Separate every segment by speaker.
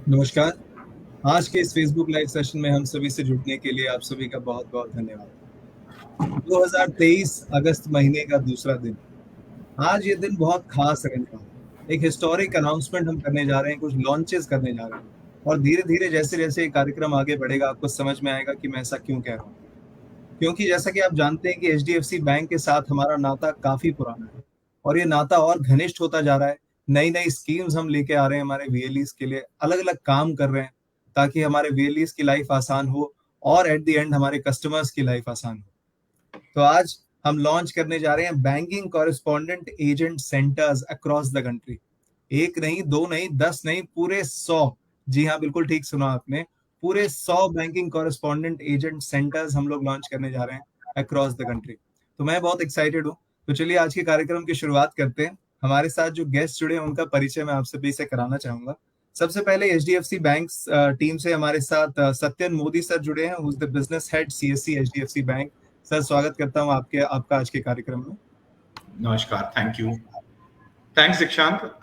Speaker 1: नमस्कार। आज के इस फेसबुक लाइव सेशन में हम सभी से जुड़ने के लिए आप सभी का बहुत-बहुत धन्यवाद। 2023 अगस्त महीने का दूसरा दिन। आज ये दिन बहुत खास रहने वाला है। एक हिस्टोरिक अनाउंसमेंट हम करने जा रहे हैं, कुछ लॉन्चेस करने जा रहे हैं और धीरे-धीरे जैसे-जैसे ये कार्यक्रम आगे बढ़ेगा आपको समझ में आएगा कि मैं ऐसा क्यों कह रहा हूँ। क्योंकि जैसा कि आप जानते हैं कि एचडीएफसी बैंक के साथ हमारा नाता काफ़ी पुराना है और ये नाता और घनिष्ठ होता जा रहा है। नई-नई स्कीम्स हम लेके आ रहे हैं हमारे वीएलईज़ के लिए, अलग-अलग काम कर रहे हैं ताकि हमारे वीएलईज़ की लाइफ आसान हो और एट द एंड हमारे कस्टमर्स की लाइफ आसान हो। तो आज हम लॉन्च करने जा रहे हैं banking correspondent agent centres across the country. एक नहीं, दो नहीं, 10 नहीं, पूरे 100। जी हाँ, बिल्कुल ठीक सुना आपने। पूरे 100 बैंकिंग कॉरेस्पॉन्डेंट एजेंट सेंटर्स हम लोग लॉन्च करने जा रहे हैं अक्रॉस द कंट्री। तो मैं बहुत एक्साइटेड हूँ। तो चलिए आज के कार्यक्रम की शुरुआत करते हैं। हमारे साथ जो गेस्ट जुड़े हैं उनका परिचय मैं आप सभी से कराना चाहूंगा। सबसे पहले एचडीएफसी बैंक टीम से हमारे साथ सत्यन मोदी सर जुड़े हैं, who is the business head CSC HDFC bank. Sir स्वागत करता हूँ आपका आज के कार्यक्रम में।
Speaker 2: नमस्कार, थैंक यू। थैंक्स दीक्षांत।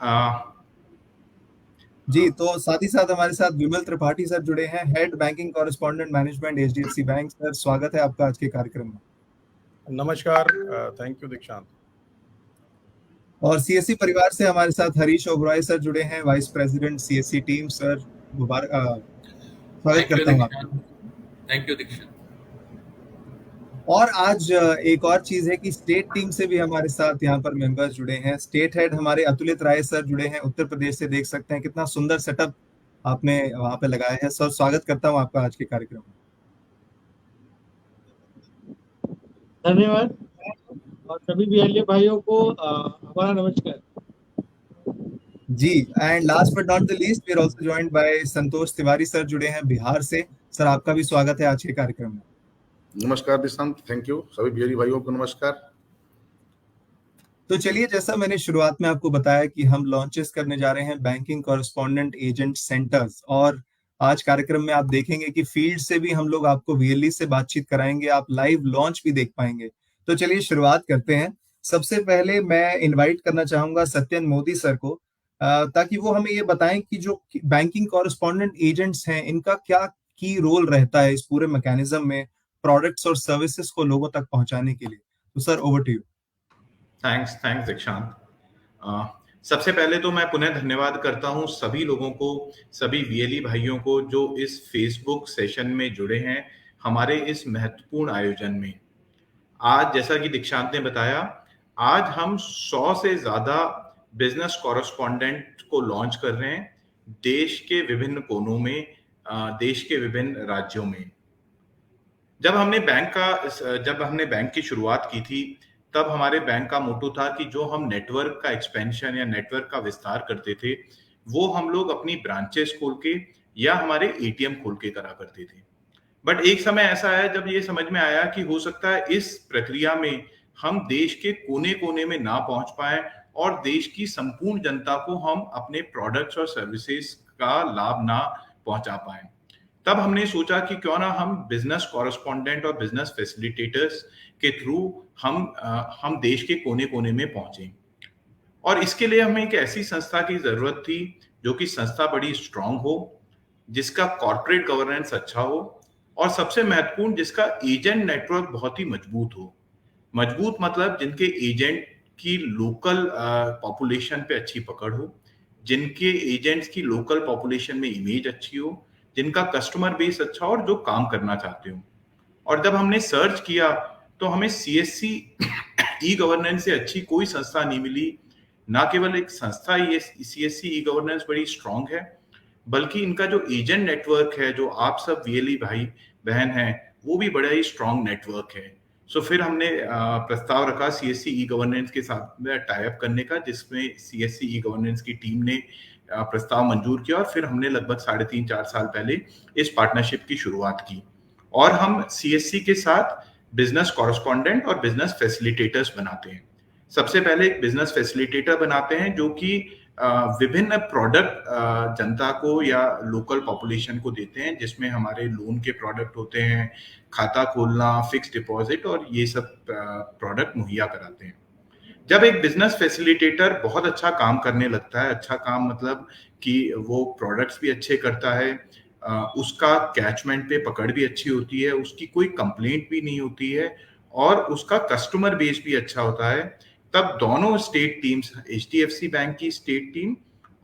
Speaker 1: जी, तो साथ ही साथ हमारे साथ विमल त्रिपाठी सर जुड़े हैं, head banking correspondent management HDFC bank. Sir स्वागत है आपका आज के कार्यक्रम में।
Speaker 3: नमस्कार, थैंक यू दीक्षांत।
Speaker 1: और सीएससी परिवार से हमारे साथ हरीश ओबरॉय सर जुड़े हैं, vice president CSC team. Sir स्वागत करता हूँ आपका।
Speaker 4: Thank you Dixit.
Speaker 1: और आज एक और चीज है कि स्टेट टीम से भी हमारे साथ यहाँ पर मेंबर्स जुड़े हैं। स्टेट हेड हमारे अतुलित राय सर जुड़े हैं उत्तर प्रदेश से। देख सकते हैं कितना सुंदर सेटअप आपने वहां पे लगाया है। सर स्वागत करता हूँ आपका आज के कार्यक्रम में।
Speaker 5: धन्यवाद और सभी बिहारी भाइयों को हमारा नमस्कार।
Speaker 1: जी, and last but not the least we are also joined by Santosh Tiwari sir जुड़े हैं बिहार से। सर आपका भी स्वागत है आज के कार्यक्रम में।
Speaker 3: नमस्कार दीक्षांत, थैंक यू। सभी बिहारी भाइयों को नमस्कार।
Speaker 1: तो चलिए, जैसा मैंने शुरुआत में आपको बताया कि हम लॉन्चेस करने जा रहे हैं बैंकिंग कॉरेस्पॉन्डेंट एजेंट सेंटर्स, और आज कार्यक्रम में आप देखेंगे कि फील्ड से भी हम लोग आपको वीएलई से बातचीत कराएंगे, आप लाइव लॉन्च भी देख पाएंगे। तो चलिए शुरुआत करते हैं। सबसे पहले मैं इनवाइट करना चाहूंगा सत्यन मोदी सर को, ताकि वो हमें ये बताएं कि जो बैंकिंग कॉरेस्पॉन्डेंट एजेंट्स हैं इनका क्या की रोल रहता है इस पूरे मैकेनिज्म में, प्रोडक्ट्स और सर्विसेज को लोगों तक पहुंचाने के लिए। तो sir over to you.
Speaker 2: Thanks Dikshant. सबसे पहले तो मैं पुनः धन्यवाद करता हूं सभी लोगों को, सभी वीएलई भाइयों को जो इस फेसबुक सेशन में जुड़े हैं हमारे इस महत्वपूर्ण आयोजन में। आज जैसा कि दीक्षांत ने बताया, आज हम 100 से ज्यादा बिजनेस कॉरेस्पॉन्डेंट को लॉन्च कर रहे हैं देश के विभिन्न कोनों में, देश के विभिन्न राज्यों में। जब हमने बैंक की शुरुआत की थी, तब हमारे बैंक का मोटो था कि जो हम नेटवर्क का एक्सपेंशन या नेटवर्क का विस्तार करते थे, वो हम लोग अपनी ब्रांचेस खोल के या हमारे एटीएम खोल के करा करते थे। बट एक समय ऐसा आया जब ये समझ में आया कि हो सकता है इस प्रक्रिया में हम देश के कोने-कोने में ना पहुंच पाए और देश की संपूर्ण जनता को हम अपने प्रोडक्ट्स और सर्विसेज का लाभ ना पहुंचा पाए। तब हमने सोचा कि क्यों ना हम बिजनेस कॉरेस्पॉन्डेंट और बिजनेस फैसिलिटेटर्स के थ्रू हम देश के कोने-कोने में पहुंचे। और इसके लिए हमें एक ऐसी संस्था की जरूरत थी जो कि संस्था बड़ी स्ट्रांग हो, जिसका कॉर्पोरेट गवर्नेंस अच्छा हो और सबसे महत्वपूर्ण जिसका एजेंट नेटवर्क बहुत ही मजबूत हो। मजबूत मतलब जिनके एजेंट की लोकल पॉपुलेशन पे अच्छी पकड़ हो, जिनके एजेंट्स की लोकल पॉपुलेशन में इमेज अच्छी हो, जिनका कस्टमर बेस अच्छा हो और जो काम करना चाहते हो। और जब हमने सर्च किया तो हमें सीएससी ई गवर्नेंस से अच्छी कोई संस्था नहीं मिली। ना केवल एक संस्था ये सीएससी ई गवर्नेंस बड़ी स्ट्रांग है, बल्कि इनका जो एजेंट नेटवर्क है, जो आप सब वीएलई भाई बहन हैं, वो भी बड़ा ही स्ट्रांग नेटवर्क है। सो फिर हमने प्रस्ताव रखा सीएससी ई गवर्नेंस के साथ में टाई अप करने का, जिसमें सीएससी ई गवर्नेंस की टीम ने प्रस्ताव मंजूर किया और फिर हमने लगभग 3.5-4 साल पहले इस पार्टनरशिप की शुरुआत की। और हम सीएससी के साथ बिजनेस कॉरेस्पॉन्डेंट और बिजनेस फैसिलिटेटर्स बनाते हैं। सबसे पहले एक बिजनेस फैसिलिटेटर बनाते हैं जो कि विभिन्न प्रोडक्ट जनता को या लोकल पॉपुलेशन को देते हैं, जिसमें हमारे लोन के प्रोडक्ट होते हैं, खाता खोलना, फिक्स डिपॉजिट और ये सब प्रोडक्ट मुहैया कराते हैं। जब एक बिजनेस फैसिलिटेटर बहुत अच्छा काम करने लगता है, अच्छा काम मतलब कि वो प्रोडक्ट्स भी अच्छे करता है, उसका कैचमेंट पे पकड़ भी अच्छी होती है, उसकी कोई कंप्लेंट भी नहीं होती है और उसका कस्टमर बेस भी अच्छा होता है, तब दोनों स्टेट टीम्स, एचडीएफसी बैंक की स्टेट टीम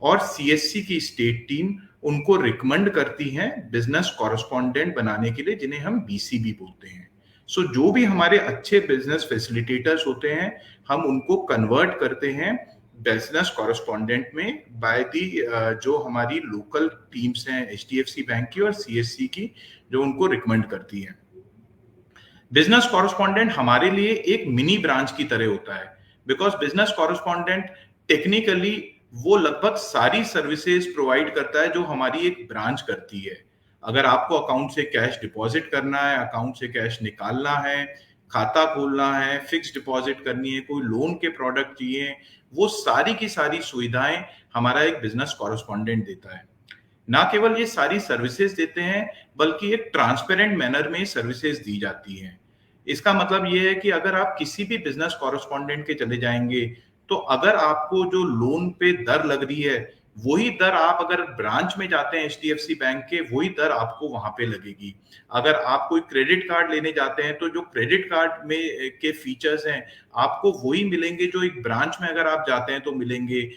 Speaker 2: और सीएससी की स्टेट टीम उनको रिकमेंड करती हैं बिजनेस कॉरेस्पॉन्डेंट बनाने के लिए, जिन्हें हम बीसीबी बोलते हैं। सो जो भी हमारे अच्छे बिजनेस फैसिलिटेटर्स होते हैं, हम उनको कन्वर्ट करते हैं बिजनेस कॉरेस्पॉन्डेंट में बाय दी जो हमारी लोकल टीम्स हैं एचडीएफसी बैंक की और सीएससी की, जो उनको रिकमेंड करती है। बिजनेस कॉरेस्पॉन्डेंट हमारे लिए एक मिनी ब्रांच की तरह होता है, बिकॉज बिजनेस कॉरेस्पॉन्डेंट टेक्निकली वो लगभग सारी सर्विसेज प्रोवाइड करता है जो हमारी एक ब्रांच करती है। अगर आपको अकाउंट से कैश डिपॉजिट करना है, अकाउंट से कैश निकालना है, खाता खोलना है, फिक्स डिपॉजिट करनी है, कोई लोन के प्रोडक्ट चाहिए, वो सारी की सारी सुविधाएं हमारा एक बिजनेस कॉरेस्पॉन्डेंट देता है। ना केवल ये सारी सर्विसेज देते हैं, बल्कि एक ट्रांसपेरेंट मैनर में सर्विसेज दी जाती हैं। इसका मतलब ये है कि अगर आप किसी भी बिजनेस कॉरेस्पॉन्डेंट के चले जाएंगे, तो अगर आपको जो लोन पे दर लग रही है, वही दर आप अगर ब्रांच में जाते हैं एचडीएफसी बैंक के, वही दर आपको वहां पे लगेगी। अगर आप कोई क्रेडिट कार्ड लेने जाते हैं, तो जो क्रेडिट कार्ड में के फीचर्स हैं, आपको वही मिलेंगे जो एक ब्रांच में अगर आप जाते हैं तो मिलेंगे।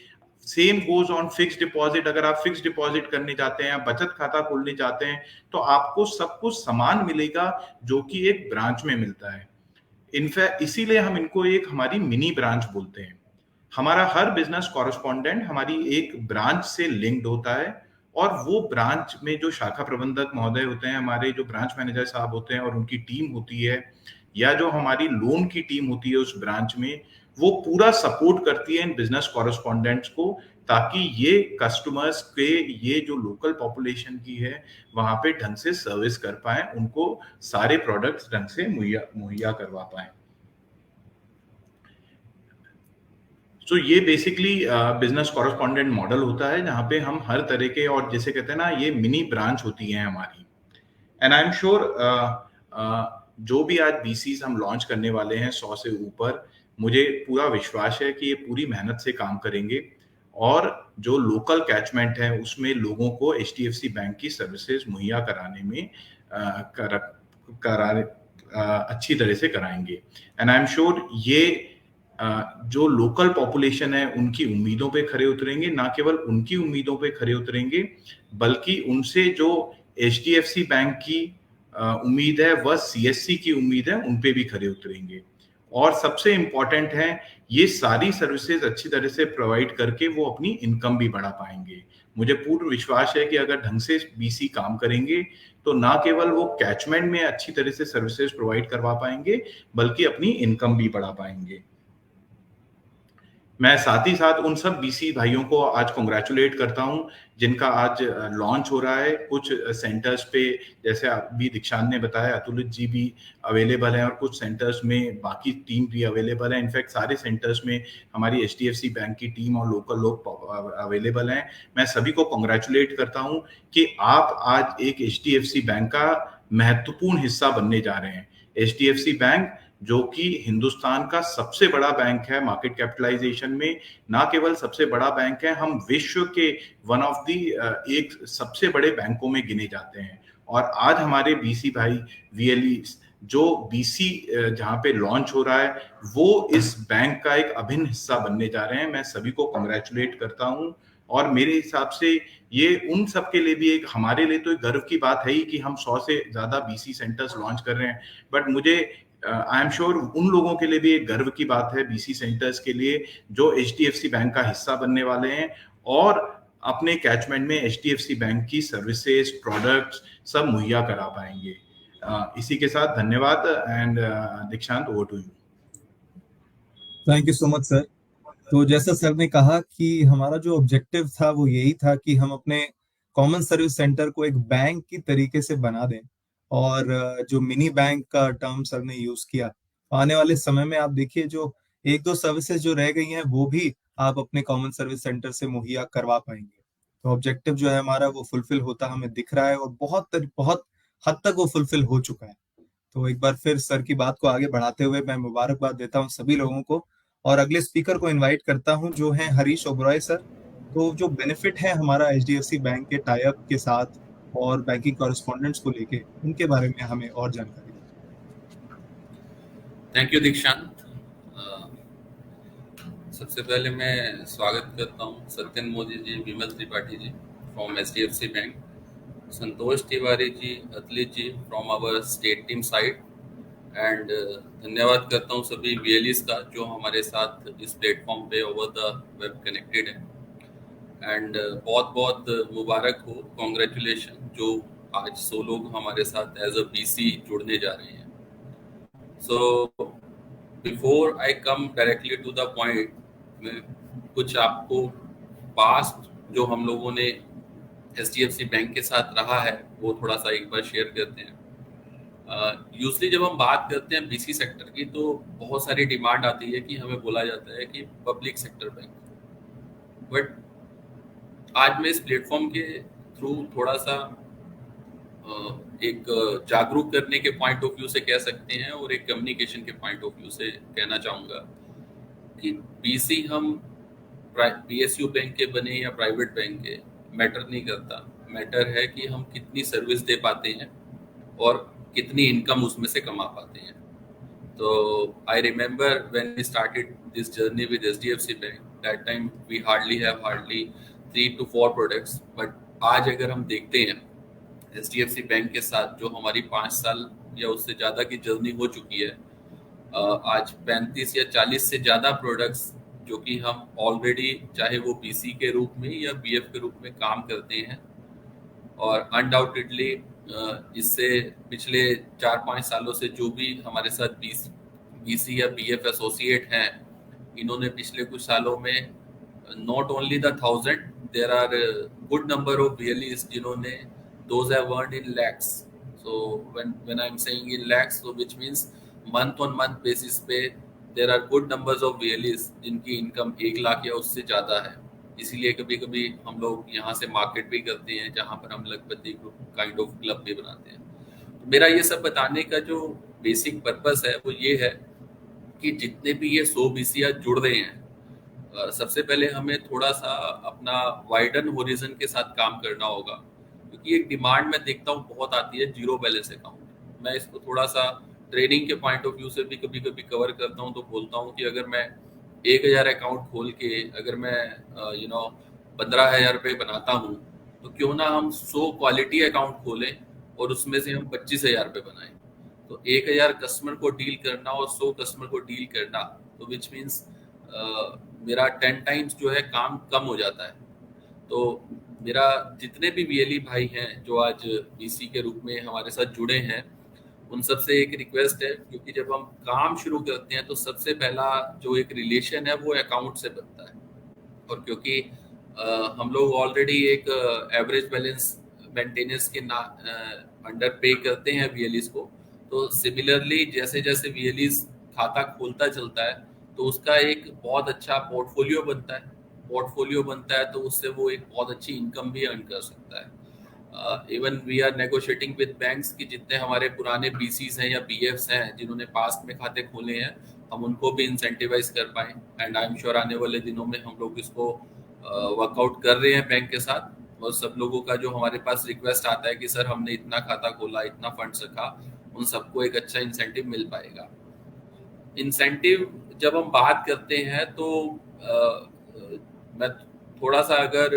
Speaker 2: Same goes on fix deposit, अगर आप फिक्स डिपॉजिट करने जाते हैं या बचत खाता खोलने जाते हैं, तो आपको सब कुछ समान मिलेगा जो कि एक ब्रांच में मिलता है। इनफैक्ट इसीलिए हम इनको एक हमारी मिनी ब्रांच बोलते हैं। हमारा हर बिजनेस कॉरेस्पॉन्डेंट हमारी एक ब्रांच से लिंक्ड होता है और वो ब्रांच में जो शाखा प्रबंधक महोदय होते हैं, हमारे जो ब्रांच मैनेजर साहब होते हैं और उनकी टीम होती है, या जो हमारी लोन की टीम होती है उस ब्रांच में, वो पूरा सपोर्ट करती है इन बिजनेस कॉरेस्पॉन्डेंट्स को, ताकि ये कस्टमर्स के, ये जो लोकल पॉपुलेशन की है, वहां पे ढंग से सर्विस कर पाए, उनको सारे प्रोडक्ट्स ढंग से मुहैया करवा पाए। तो ये बेसिकली बिजनेस कॉरेस्पॉन्डेंट मॉडल होता है, जहां पे हम हर तरह के, और जैसे कहते हैं ना, ये मिनी ब्रांच होती है हमारी। एंड आई एम श्योर जो भी आज बीसीज हम लॉन्च करने वाले हैं 100 से ऊपर, मुझे पूरा विश्वास है कि ये पूरी मेहनत से काम करेंगे और जो लोकल कैचमेंट है उसमें लोगों को एचडीएफसी बैंक की सर्विसेज मुहैया कराने में अच्छी तरह से कराएंगे। एंड आई एम श्योर ये जो लोकल पॉपुलेशन है उनकी उम्मीदों पे खरे उतरेंगे, ना केवल उनकी उम्मीदों पे खरे उतरेंगे, बल्कि उनसे जो एचडीएफसी बैंक की उम्मीद है, वह सीएससी की उम्मीद है, उन पे भी खरे उतरेंगे। और सबसे इंपॉर्टेंट है, ये सारी सर्विसेज अच्छी तरह से प्रोवाइड करके वो अपनी इनकम भी बढ़ा पाएंगे। मुझे पूर्ण विश्वास है कि अगर ढंग से बीसी काम करेंगे, तो ना केवल वो कैचमेंट में अच्छी तरह से सर्विसेज प्रोवाइड करवा पाएंगे, बल्कि अपनी इनकम भी बढ़ा पाएंगे। मैं साथ ही साथ उन सब बीसी भाइयों को आज कांग्रेचुलेट करता हूं, जिनका आज लॉन्च हो रहा है। कुछ सेंटर्स पे, जैसे अभी दीक्षांत ने बताया, अतुलित जी भी अवेलेबल हैं और कुछ सेंटर्स में बाकी टीम भी अवेलेबल है। इनफैक्ट सारे सेंटर्स में हमारी एचडीएफसी बैंक की टीम और लोकल लोग अवेलेबल हैं। मैं सभी को कांग्रेचुलेट करता हूं कि आप आज एक एचडीएफसी बैंक का महत्वपूर्ण हिस्सा बनने जा रहे हैं। एचडीएफसी बैंक जो कि हिंदुस्तान का सबसे बड़ा बैंक है मार्केट कैपिटलाइजेशन में, ना केवल सबसे बड़ा बैंक है, हम विश्व के वन ऑफ दी एक सबसे बड़े बैंकों में गिने जाते हैं। और आज हमारे बीसी भाई वीएलई जो बीसी जहां पे लॉन्च हो रहा है, वो इस बैंक का एक अभिन्न हिस्सा बनने जा रहे हैं। मैं सभी को कांग्रेचुलेट करता हूं और मेरे हिसाब से ये उन सब के लिए भी एक, हमारे लिए तो एक गर्व की बात है ही कि हम 100 से ज्यादा बीसी सेंटर्स लॉन्च कर रहे हैं, बट मुझे आई एम श्योर उन लोगों के लिए भी एक गर्व की बात है, बीसी सेंटर्स के लिए, जो एचडीएफसी बैंक का हिस्सा बनने वाले हैं और अपने कैचमेंट में एचडीएफसी बैंक की सर्विसेज, प्रोडक्ट्स सब मुहैया करा पाएंगे। इसी के साथ धन्यवाद and Dikshant, over to you.
Speaker 1: Thank you so much sir. तो जैसा सर ने कहा कि हमारा जो ऑब्जेक्टिव था वो यही था कि हम अपने कॉमन सर्विस सेंटर को एक बैंक की तरीके से बना दें, और जो मिनी बैंक का टर्म सर ने यूज किया, आने वाले समय में आप देखिए जो एक दो सर्विसेज जो रह गई हैं वो भी आप अपने कॉमन सर्विस सेंटर से मुहैया करवा पाएंगे। तो ऑब्जेक्टिव जो है हमारा वो फुलफिल होता हमें दिख रहा है, और बहुत बहुत हद तक वो फुलफिल हो चुका है। तो एक बार फिर सर की बात को आगे बढ़ाते हुए मैं मुबारकबाद देता हूँ सभी लोगों को, और अगले स्पीकर को इनवाइट करता हूं जो हैं हरीश ओबरॉय सर। तो जो बेनिफिट है हमारा एचडीएफसी बैंक के टाई अप के साथ और बैंकिंग कॉरेस्पॉन्डेंट्स को लेके, उनके बारे में हमें और जानकारी दीजिए।
Speaker 4: थैंक यू दीक्षांत। सबसे पहले मैं स्वागत करता हूं Satyan Modi ji, Vimal Tripathi ji from HDFC bank, Santosh Tiwari ji, Atulit ji from our state team side, and धन्यवाद करता हूं सभी वीएलईस का जो हमारे साथ इस प्लेटफॉर्म पे ओवर द वेब कनेक्टेड है। एंड बहुत बहुत मुबारक हो, कॉन्ग्रेचुलेशन जो आज 100 लोग हमारे साथ एज अ बीसी जुड़ने जा रहे हैं। So before I come directly to the point, मैं कुछ आपको पास्ट जो हम लोगों ने एचडीएफसी बैंक के साथ रहा है वो थोड़ा सा एक बार शेयर करते हैं। यूजली जब हम बात करते हैं बीसी सेक्टर की तो बहुत सारी डिमांड आती है कि हमें बोला जाता है कि पब्लिक सेक्टर बैंक, बट आज मैं इस प्लेटफॉर्म के थ्रू थोड़ा सा एक जागरूक करने के पॉइंट ऑफ व्यू से कह सकते हैं और एक कम्युनिकेशन के पॉइंट ऑफ व्यू से कहना चाहूँगा कि बीसी हम पीएसयू बैंक के बने या प्राइवेट बैंक के, मैटर नहीं करता। मैटर है कि हम कितनी सर्विस दे पाते हैं और कितनी इनकम उसमें से कमा पाते हैं। तो I remember when we started this journey with HDFC bank, that time we hardly 3 to 4 products, but आज अगर हम देखते हैं एचडीएफसी बैंक के साथ जो हमारी 5 साल या उससे ज़्यादा की जर्नी हो चुकी है, आज 35 या 40 से ज़्यादा प्रोडक्ट्स जो कि हम ऑलरेडी चाहे वो बीसी के रूप में या बीएफ के रूप में काम करते हैं, और अनडाउटेडली इससे पिछले 4-5 सालों से जो भी हमारे साथ बीसी या बीएफ एसोसिएट हैं, इन्होंने पिछले कुछ सालों में not only the 1000, there are good number of VLEs जिन्होंने those have earned in lakhs. So when I'm saying in lakhs, so which means month on month basis पे there are good numbers of VLEs जिनकी income 1 lakh या उससे ज़्यादा है। इसीलिए कभी कभी हम लोग यहाँ से मार्केट भी करते हैं जहाँ पर हम लखपति काइंड ऑफ क्लब भी बनाते हैं। तो मेरा ये सब बताने का जो बेसिक पर्पस है वो ये है कि जितने भी ये 100 बीसी जुड़ रहे हैं, सबसे पहले हमें थोड़ा सा अपना वाइडन होरिजन के साथ काम करना होगा, क्योंकि एक डिमांड मैं देखता हूँ बहुत आती है जीरो बैलेंस अकाउंट। मैं इसको थोड़ा सा ट्रेडिंग के पॉइंट ऑफ व्यू से भी कभी कभी कवर करता हूँ, तो बोलता हूँ कि अगर मैं 1000 अकाउंट खोल के अगर मैं 15,000 रुपये बनाता हूँ, तो क्यों ना हम 100 क्वालिटी अकाउंट खोलें और उसमें से हम 25,000 रुपये बनाएं। तो 1000 कस्टमर को डील करना और 100 कस्टमर को डील करना, तो विच मीन्स मेरा 10 टाइम्स जो है काम कम हो जाता है। तो मेरा जितने भी VLE भाई हैं जो आज बीसी के रूप में हमारे साथ जुड़े हैं, उन सबसे एक रिक्वेस्ट है, क्योंकि जब हम काम शुरू करते हैं तो सबसे पहला जो एक रिलेशन है वो अकाउंट से बनता है। और क्योंकि हम लोग ऑलरेडी एक एवरेज बैलेंस मेंटेनेंस के अंडर पे करते हैं VLEs को, तो सिमिलरली जैसे जैसे VLEs खाता खोलता चलता है तो उसका एक बहुत अच्छा पोर्टफोलियो बनता है, तो उससे वो एक बहुत अच्छी इनकम भी अर्न कर सकता है। Even we are negotiating with banks कि जितने हमारे पुराने बीसीज हैं या बीएफ्स हैं जिन्होंने पास्ट में खाते खोले हैं, हम उनको भी इंसेंटिवाइज कर पाएं। एंड आई एम श्योर आने वाले दिनों में हम लोग इसको वर्कआउट कर रहे हैं बैंक के साथ, और सब लोगों का जो हमारे पास रिक्वेस्ट आता है कि सर हमने इतना खाता खोला, इतना फंड्स रखा, उन सबको एक अच्छा इंसेंटिव मिल पाएगा। इंसेंटिव जब हम बात करते हैं तो मैं थोड़ा सा अगर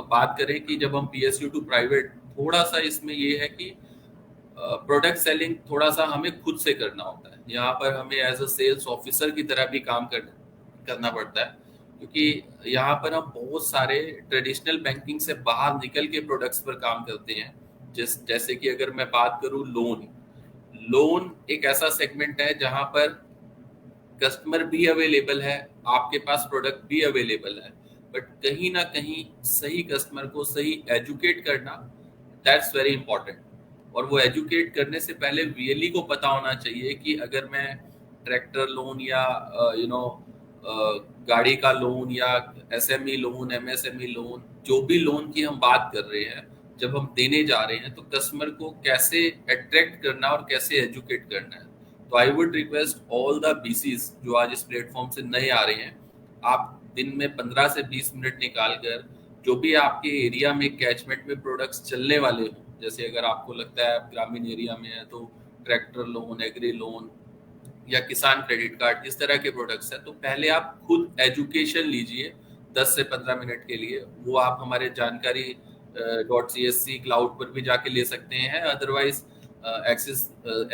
Speaker 4: बात करें कि जब हम PSU टू प्राइवेट, थोड़ा सा इसमें ये है कि प्रोडक्ट सेलिंग थोड़ा सा हमें खुद से करना होता है। यहाँ पर हमें एज अ सेल्स ऑफिसर की तरह भी काम करना पड़ता है, क्योंकि यहाँ पर हम बहुत सारे ट्रेडिशनल बैंकिंग से बाहर निकल के प्रोडक्ट्स पर काम करते हैं। जैसे कि अगर मैं बात करूँ लोन एक ऐसा सेगमेंट है जहाँ पर कस्टमर भी अवेलेबल है, आपके पास प्रोडक्ट भी अवेलेबल है, बट कहीं ना कहीं सही कस्टमर को सही एजुकेट करना, दैट्स वेरी इंपॉर्टेंट। और वो एजुकेट करने से पहले VLE को पता होना चाहिए कि अगर मैं ट्रैक्टर लोन या गाड़ी का लोन या SME लोन, MSME लोन, जो भी लोन की हम बात कर रहे हैं, जब हम देने जा रहे हैं तो कस्टमर को कैसे अट्रैक्ट करना और कैसे एजुकेट करना है। तो I would request all the BCs जो आज इस प्लेटफॉर्म से नए आ रहे हैं, आप दिन में 15 से 20 मिनट निकाल कर जो भी आपके एरिया में कैचमेंट में प्रोडक्ट्स चलने वाले हो, जैसे अगर आपको लगता है आप ग्रामीण एरिया में है तो ट्रैक्टर लोन, एग्री लोन या किसान क्रेडिट कार्ड, इस तरह के प्रोडक्ट्स हैं, तो पहले आप खुद एजुकेशन लीजिए 10 से 15 मिनट के लिए। वो आप हमारे जानकारी .csc क्लाउड पर भी जाके ले सकते हैं। अदरवाइज एक्सिस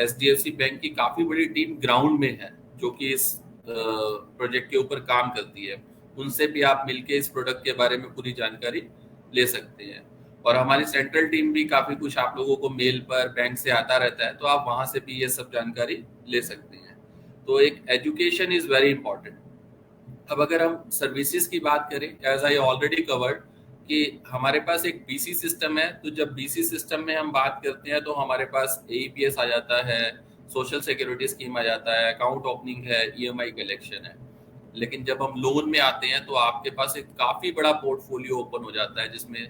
Speaker 4: HDFC बैंक की काफी बड़ी टीम ग्राउंड में है जो कि इस प्रोजेक्ट के ऊपर काम करती है, उनसे भी आप मिलके इस प्रोडक्ट के बारे में पूरी जानकारी ले सकते हैं। और हमारी सेंट्रल टीम भी काफी कुछ आप लोगों को मेल पर बैंक से आता रहता है, तो आप वहां से भी ये सब जानकारी ले सकते हैं। तो एक एजुकेशन इज वेरी इंपॉर्टेंट। अब अगर हम सर्विसेज की बात करें, एज आई ऑलरेडी कवर्ड कि हमारे पास एक बीसी सिस्टम है, तो जब बीसी सिस्टम में हम बात करते हैं तो हमारे पास AEPS आ जाता है, सोशल सिक्योरिटी स्कीम आ जाता है, अकाउंट ओपनिंग है, EMI कलेक्शन है। लेकिन जब हम लोन में आते हैं तो आपके पास एक काफी बड़ा पोर्टफोलियो ओपन हो जाता है, जिसमें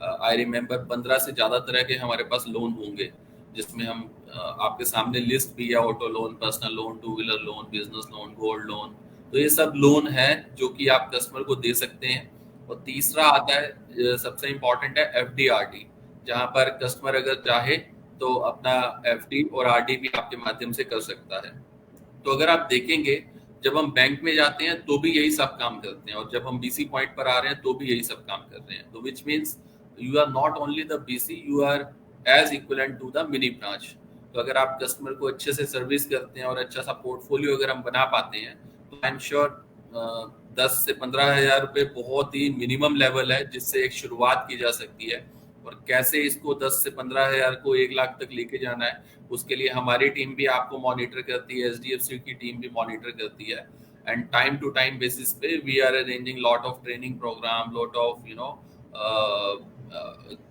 Speaker 4: आई रिमेम्बर 15 से ज्यादा तरह के हमारे पास लोन होंगे, जिसमें हम आपके सामने लिस्ट भी है, auto loan, personal loan, 2 wheeler loan, business loan, gold loan. तो ये सब लोन है जो कि आप कस्टमर को दे सकते हैं। और तीसरा आता है, सबसे इम्पोर्टेंट है FD/RD, जहां पर कस्टमर अगर चाहे तो अपना FD और RD भी आपके माध्यम से कर सकता है। तो अगर आप देखेंगे, जब हम बैंक में जाते हैं तो भी यही सब काम करते हैं, और जब हम BC पॉइंट पर आ रहे हैं तो भी यही सब काम कर रहे हैं। तो which means you are not only the BC, you are as equivalent to the mini branch. तो अगर आप कस्टमर को अच्छे से सर्विस करते हैं और अच्छा सा पोर्टफोलियो अगर हम बना पाते हैं, तो आई एम श्योर 10 से 15 हजार रुपये बहुत ही मिनिमम लेवल है जिससे एक शुरुआत की जा सकती है। और कैसे इसको 10 से 15 हजार को 1 लाख तक लेके जाना है, उसके लिए हमारी टीम भी आपको मॉनिटर करती है, HDFC की टीम भी मॉनिटर करती है। And time to time basis पे we are arranging lot of training program, lot of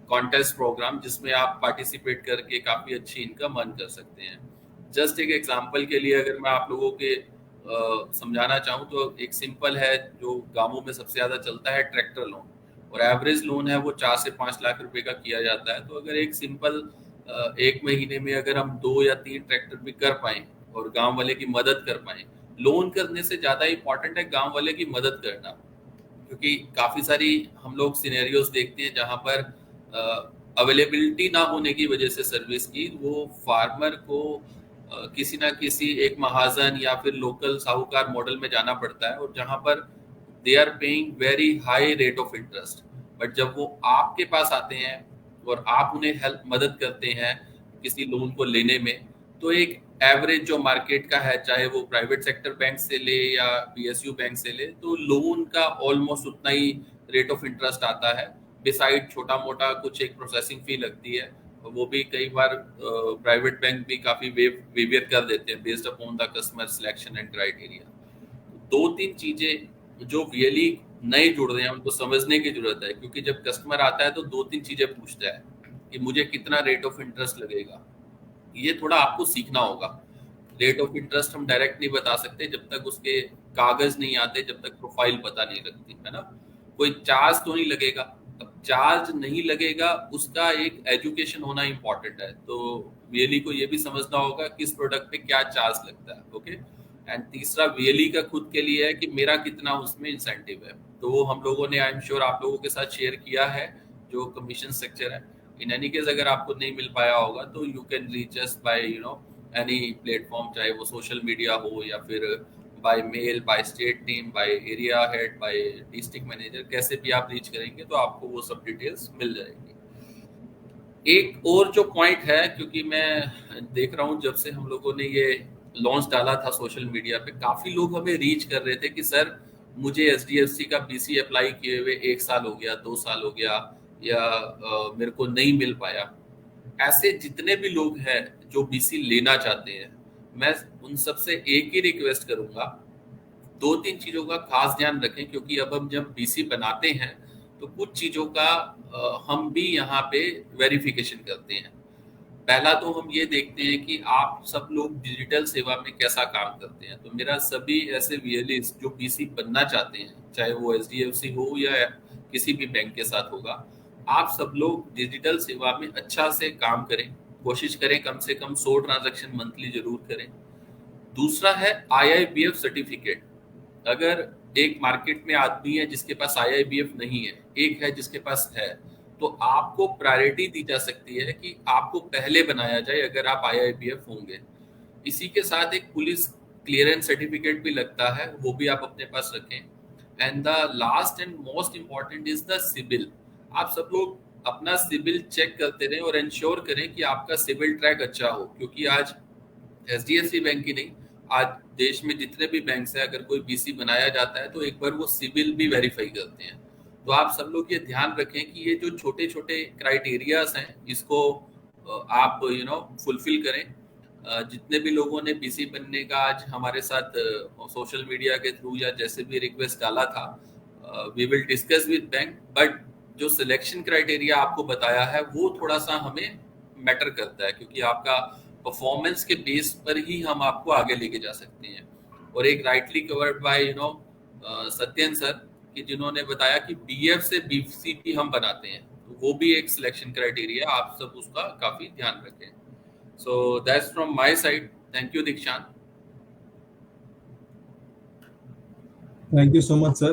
Speaker 4: contest program, जिसमें आप पार्टिसिपेट करके काफी अच्छी इनकम अर्न कर सकते हैं। जस्ट एक एग्जांपल के लिए अगर मैं आप लोगों के समझाना चाहूँ तो एक सिंपल है, जो गांवों में सबसे ज्यादा चलता है, ट्रैक्टर लोन, और एवरेज लोन है वो 4 से 5 लाख रुपए का किया जाता है। तो अगर एक सिंपल 1 महीने में अगर हम 2 या 3 ट्रैक्टर भी कर पाए और गांव वाले की मदद कर पाए, लोन करने से ज्यादा इंपॉर्टेंट है गांव वाले की मदद करना। क्योंकि काफी सारी हम लोग सिनेरियोज देखते हैं जहां पर अवेलेबिलिटी ना होने की वजह से सर्विस की, वो फार्मर को किसी ना किसी एक महाजन या फिर लोकल साहूकार मॉडल में जाना पड़ता है, और जहां पर they are paying very high rate of interest. But जब वो आपके पास आते हैं और आप उन्हें मदद करते हैं किसी लोन को लेने में, तो एक एवरेज जो मार्केट का है, चाहे वो प्राइवेट सेक्टर बैंक से ले या PSU बैंक से ले, तो लोन का ऑलमोस्ट उतना ही रेट ऑफ इंटरेस्ट आता है। बिसाइड छोटा मोटा कुछ एक प्रोसेसिंग फी लगती है, वो भी कई बार प्राइवेट बैंक भी काफी वेवियर कर देते हैं based upon the customer selection and criteria. 2-3 चीजें जो रियली नए जुड़ रहे हैं उनको समझने की जरूरत है, क्योंकि जब कस्टमर आता है तो 2-3 चीजें पूछता है कि मुझे कितना रेट ऑफ इंटरेस्ट लगेगा। ये थोड़ा आपको सीखना होगा। रेट ऑफ इंटरेस्ट हम डायरेक्ट नहीं बता सकते जब तक उसके कागज नहीं आते, जब तक प्रोफाइल पता नहीं लगती, है ना। कोई चार्ज तो नहीं लगेगा। अब चार्ज नहीं लगेगा, उसका एक एजुकेशन होना इंपॉर्टेंट है। तो VLE को ये भी समझना होगा किस प्रोडक्ट पे क्या चार्ज लगता है। ओके। एंड तीसरा VLE का खुद के लिए है कि मेरा कितना उसमें इंसेंटिव है, तो वो हम लोगों ने आई एम श्योर आप लोगों के साथ शेयर किया है जो कमीशन स्ट्रक्चर है। इन एनी केस अगर आपको नहीं मिल पाया होगा तो you can reach us by any platform, चाहे वो सोशल मीडिया हो या फिर by mail, by state team, by area head, by district manager, कैसे भी आप रीच करेंगे तो आपको वो सब डिटेल्स मिल जाएगी। एक और जो पॉइंट है, क्योंकि मैं देख रहा हूँ जब से हम लोगों ने ये लॉन्च डाला था सोशल मीडिया पे, काफी लोग हमें रीच कर रहे थे कि सर मुझे HDFC का BC अप्लाई किए हुए 1 साल हो गया, 2 साल हो गया, या मेरे को नहीं मिल पाया। ऐसे जितने भी लोग हैं जो BC लेना चाहते हैं, मैं उन सबसे एक ही रिक्वेस्ट करूंगा, 2-3 चीजों का खास ध्यान रखें, क्योंकि अब हम जब BC बनाते हैं तो कुछ चीजों का हम भी यहाँ पे वेरिफिकेशन करते हैं। पहला तो हम ये देखते हैं कि आप सब लोग डिजिटल सेवा में कैसा काम करते हैं। तो मेरा सभी ऐसे VLEs जो BC बनना चाहते हैं, चाहे वो HDFC हो या किसी भी बैंक के साथ होगा, आप सब लोग डिजिटल सेवा में अच्छा से काम करें, कोशिश करें कम से कम 100 ट्रांजैक्शन मंथली जरूर करें। दूसरा है IIBF सर्टिफिकेट। अगर एक मार्केट में आदमी है जिसके पास IIBF नहीं है, एक है जिसके पास है, तो आपको प्रायोरिटी दी जा सकती है कि आपको पहले बनाया जाए अगर आप IIBF होंगे। इसी के साथ एक पुलिस क्लियरेंस सर्टिफिकेट भी लगता है, वो भी आप अपने पास रखें। And the last and most important is the CIBIL. आप सब लोग अपना सिबिल चेक करते रहें और इंश्योर करें कि आपका सिबिल ट्रैक अच्छा हो, क्योंकि आज HDFC बैंक ही नहीं, आज देश में जितने भी बैंक है, अगर कोई BC बनाया जाता है तो एक बार वो सिबिल भी वेरीफाई करते हैं। तो आप सब लोग ये ध्यान रखें कि ये जो छोटे छोटे क्राइटेरियाज हैं इसको आप फुलफिल करें। जितने भी लोगों ने BC बनने का आज हमारे साथ सोशल मीडिया के थ्रू या जैसे भी रिक्वेस्ट डाला था, we will discuss with bank, but जो सिलेक्शन क्राइटेरिया आपको बताया है वो थोड़ा सा हमें मैटर करता है, क्योंकि आपका परफॉर्मेंस के बेस पर ही हम आपको आगे लेके जा सकते हैं। और एक rightly covered by Satyan sir कि जिन्होंने बताया कि BF से BC भी हम बनाते हैं, तो वो भी एक सिलेक्शन क्राइटेरिया, आप सब उसका काफी ध्यान रखें। So that's from my side. Thank you Dikshant.
Speaker 1: Thank you so much sir.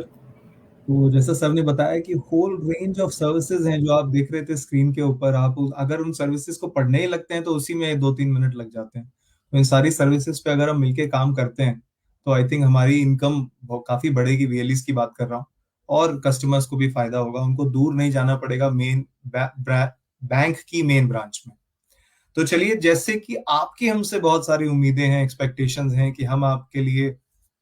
Speaker 1: तो जैसा सर ने बताया कि होल रेंज ऑफ सर्विसेज हैं जो आप देख रहे थे स्क्रीन के ऊपर, आप अगर उन सर्विसेज को पढ़ने ही लगते हैं तो उसी में 2-3 मिनट लग जाते हैं। तो इन सारी सर्विसेज पे अगर हम मिलके काम करते हैं तो आई थिंक हमारी इनकम काफी बढ़ेगी, VLEs की बात कर रहा हूँ, और कस्टमर्स को भी फायदा होगा, उनको दूर नहीं जाना पड़ेगा मेन बैंक की मेन ब्रांच में। तो चलिए, जैसे कि आपकी हमसे बहुत सारी उम्मीदें हैं, एक्सपेक्टेशंस हैं कि हम आपके लिए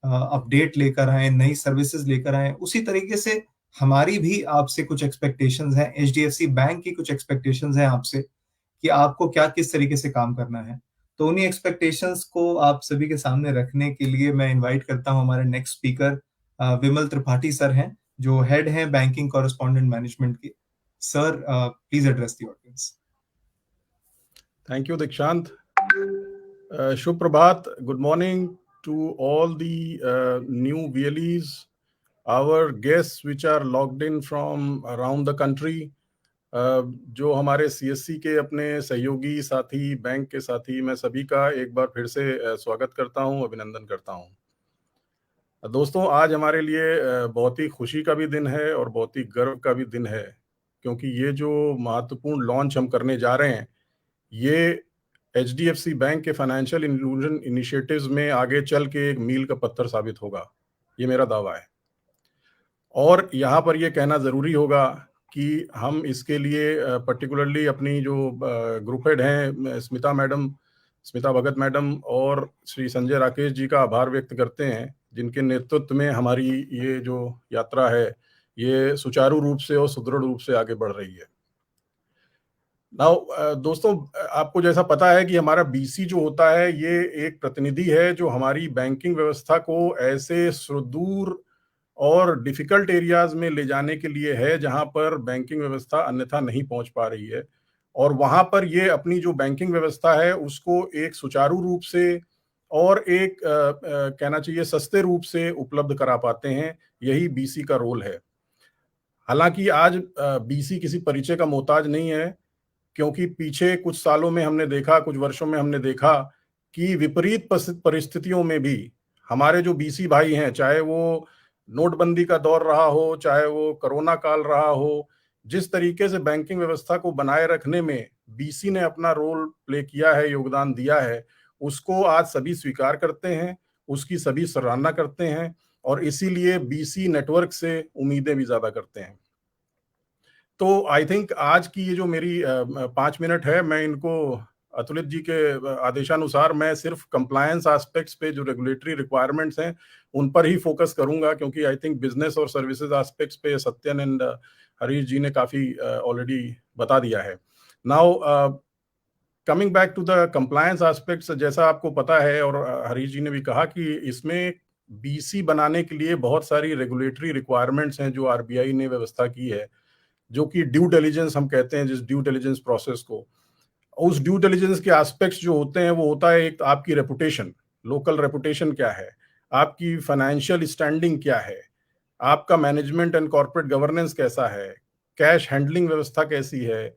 Speaker 1: अपडेट लेकर आए, नई सर्विसेज लेकर आए, उसी तरीके से हमारी भी आपसे कुछ एक्सपेक्टेशंस हैं, HDFC बैंक की कुछ एक्सपेक्टेशंस हैं आपसे कि आपको क्या किस तरीके से काम करना है। तो उन्हीं एक्सपेक्टेशंस को आप सभी के सामने रखने के लिए मैं इनवाइट करता हूं हमारे नेक्स्ट स्पीकर विमल त्रिपाठी सर हैं, जो हेड हैं बैंकिंग कॉरेस्पॉन्डेंट मैनेजमेंट के। Sir please address the audience.
Speaker 6: Thank you, Dikshant. Shubh Prabhat. Good morning to all the new VLEs, our guests which are logged in from around the country. जो हमारे CSC के अपने सहयोगी साथी, bank के साथी, मैं सभी का एक बार फिर से स्वागत करता हूं, अभिनंदन करता हूं। दोस्तों, आज हमारे लिए बहुत ही खुशी का भी दिन है और बहुत ही गर्व का भी दिन है, क्योंकि ये जो महत्वपूर्ण लॉन्च हम करने जा रहे हैं ये HDFC बैंक के फाइनेंशियल इंक्लूजन इनिशिएटिव्स में आगे चल के एक मील का पत्थर साबित होगा, ये मेरा दावा है। और यहाँ पर ये कहना ज़रूरी होगा कि हम इसके लिए पर्टिकुलरली अपनी जो ग्रुप हेड हैं स्मिता भगत मैडम और श्री संजय राकेश जी का आभार व्यक्त करते हैं, जिनके नेतृत्व में हमारी ये जो यात्रा है ये सुचारू रूप से और सुदृढ़ रूप से आगे बढ़ रही है। नाउ दोस्तों, आपको जैसा पता है कि हमारा BC जो होता है ये एक प्रतिनिधि है जो हमारी बैंकिंग व्यवस्था को ऐसे सुदूर और डिफिकल्ट एरियाज में ले जाने के लिए है जहां पर बैंकिंग व्यवस्था अन्यथा नहीं पहुंच पा रही है, और वहां पर ये अपनी जो बैंकिंग व्यवस्था है उसको एक सुचारू रूप से और एक कहना चाहिए सस्ते रूप से उपलब्ध करा पाते हैं। यही BC का रोल है। हालांकि आज BC किसी परिचय का मोहताज नहीं है, क्योंकि पीछे कुछ सालों में हमने देखा, कुछ वर्षों में हमने देखा कि विपरीत परिस्थितियों में भी हमारे जो BC भाई हैं, चाहे वो नोटबंदी का दौर रहा हो, चाहे वो कोरोना काल रहा हो, जिस तरीके से बैंकिंग व्यवस्था को बनाए रखने में BC ने अपना रोल प्ले किया है, योगदान दिया है, उसको आज सभी स्वीकार करते हैं, उसकी सभी सराहना करते हैं, और इसीलिए BC नेटवर्क से उम्मीदें भी ज्यादा करते हैं। तो आई थिंक आज की ये जो मेरी 5 मिनट है, मैं इनको अतुलित जी के आदेशानुसार मैं सिर्फ कंप्लायंस एस्पेक्ट्स पे, जो रेगुलेटरी रिक्वायरमेंट्स हैं उन पर ही फोकस करूंगा, क्योंकि आई थिंक बिजनेस और सर्विसेज एस्पेक्ट्स पे सत्यन एंड हरीश जी ने काफी ऑलरेडी बता दिया है। Now coming back to the compliance aspects, जैसा आपको पता है और हरीश जी ने भी कहा कि इसमें BC बनाने के लिए बहुत सारी रेगुलेटरी रिक्वायरमेंट्स हैं जो RBI ने व्यवस्था की है, जो कि ड्यू डिलिजेंस हम कहते हैं, जिस ड्यू डिलिजेंस प्रोसेस को, उस ड्यू डिलिजेंस के एस्पेक्ट्स जो होते हैं वो होता है एक आपकी रेपुटेशन, लोकल रेपुटेशन क्या है, आपकी फाइनेंशियल स्टैंडिंग क्या है, आपका मैनेजमेंट एंड कॉर्पोरेट गवर्नेंस कैसा है, कैश हैंडलिंग व्यवस्था कैसी है,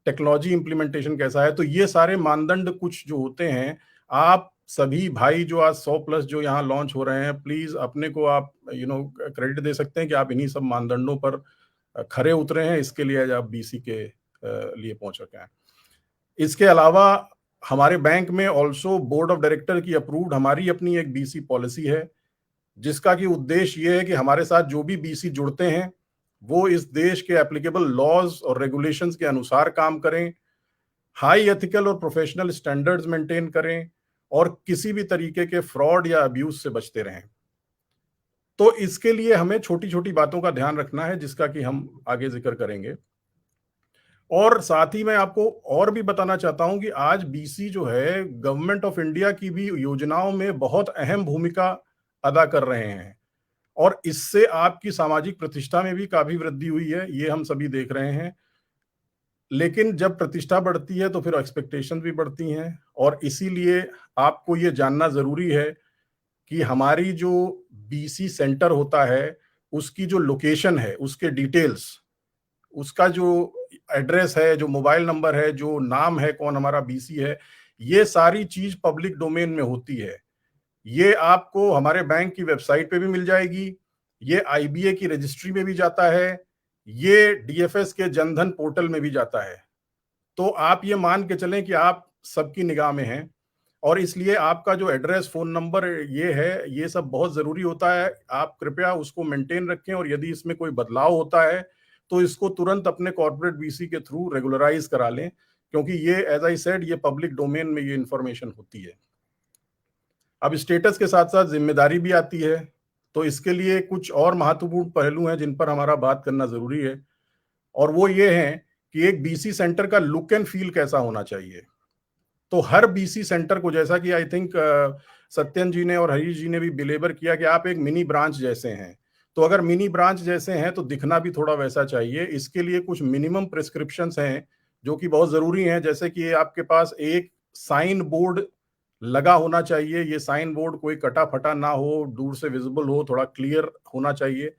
Speaker 6: टेक्नोलॉजी इंप्लीमेंटेशन कैसा है। तो ये सारे मानदंड कुछ जो होते हैं, आप सभी भाई जो आज 100+ जो यहाँ लॉन्च हो रहे हैं, प्लीज अपने को आप क्रेडिट दे सकते हैं कि आप इन्हीं सब मानदंडों पर खरे उतरे हैं, इसके लिए आज आप बीसी के लिए पहुंच रखे हैं। इसके अलावा हमारे बैंक में ऑल्सो बोर्ड ऑफ डायरेक्टर की अप्रूव्ड हमारी अपनी एक बीसी पॉलिसी है, जिसका कि उद्देश्य ये है कि हमारे साथ जो भी बीसी जुड़ते हैं वो इस देश के एप्लीकेबल लॉज और रेगुलेशंस के अनुसार काम करें, हाई एथिकल और प्रोफेशनल स्टैंडर्ड्स मेंटेन करें और किसी भी तरीके के फ्रॉड या अब्यूज से बचते रहें। तो इसके लिए हमें छोटी छोटी बातों का ध्यान रखना है, जिसका कि हम आगे जिक्र करेंगे। और साथ ही मैं आपको और भी बताना चाहता हूं कि आज बीसी जो है गवर्नमेंट ऑफ इंडिया की भी योजनाओं में बहुत अहम भूमिका अदा कर रहे हैं और इससे आपकी सामाजिक प्रतिष्ठा में भी काफी वृद्धि हुई है, ये हम सभी देख रहे हैं। लेकिन जब प्रतिष्ठा बढ़ती है तो फिर एक्सपेक्टेशन भी बढ़ती हैं और इसीलिए आपको ये जानना जरूरी है कि हमारी जो बीसी सेंटर होता है उसकी जो लोकेशन है, उसके डिटेल्स, उसका जो एड्रेस है, जो मोबाइल नंबर है, जो नाम है, कौन हमारा बीसी है, ये सारी चीज पब्लिक डोमेन में होती है। ये आपको हमारे बैंक की वेबसाइट पे भी मिल जाएगी, ये आईबीए की रजिस्ट्री में भी जाता है, ये डीएफएस के जनधन पोर्टल में भी जाता है। तो आप ये मान के चलें कि आप सबकी निगाह में हैं और इसलिए आपका जो एड्रेस, फोन नंबर ये है, ये सब बहुत जरूरी होता है। आप कृपया उसको मेंटेन रखें और यदि इसमें कोई बदलाव होता है तो इसको तुरंत अपने कॉर्पोरेट बीसी के थ्रू रेगुलराइज करा लें, क्योंकि ये एज आई सेड ये पब्लिक डोमेन में ये इंफॉर्मेशन होती है। अब स्टेटस के साथ साथ जिम्मेदारी भी आती है, तो इसके लिए कुछ और महत्वपूर्ण पहलू हैं जिन पर हमारा बात करना जरूरी है और वो ये है कि एक बीसी सेंटर का लुक एंड फील कैसा होना चाहिए। तो हर बीसी सेंटर को, जैसा कि आई थिंक सत्यन जी ने और हरीश जी ने भी बिलेबर किया कि आप एक मिनी ब्रांच जैसे हैं, तो अगर मिनी ब्रांच जैसे हैं तो दिखना भी थोड़ा वैसा चाहिए। इसके लिए कुछ मिनिमम प्रिस्क्रिप्शंस हैं जो कि बहुत जरूरी हैं, जैसे कि आपके पास एक साइन बोर्ड लगा होना चाहिए। ये साइन बोर्ड कोई कटा फटा ना हो, दूर से विजिबल हो, थोड़ा क्लियर होना चाहिए।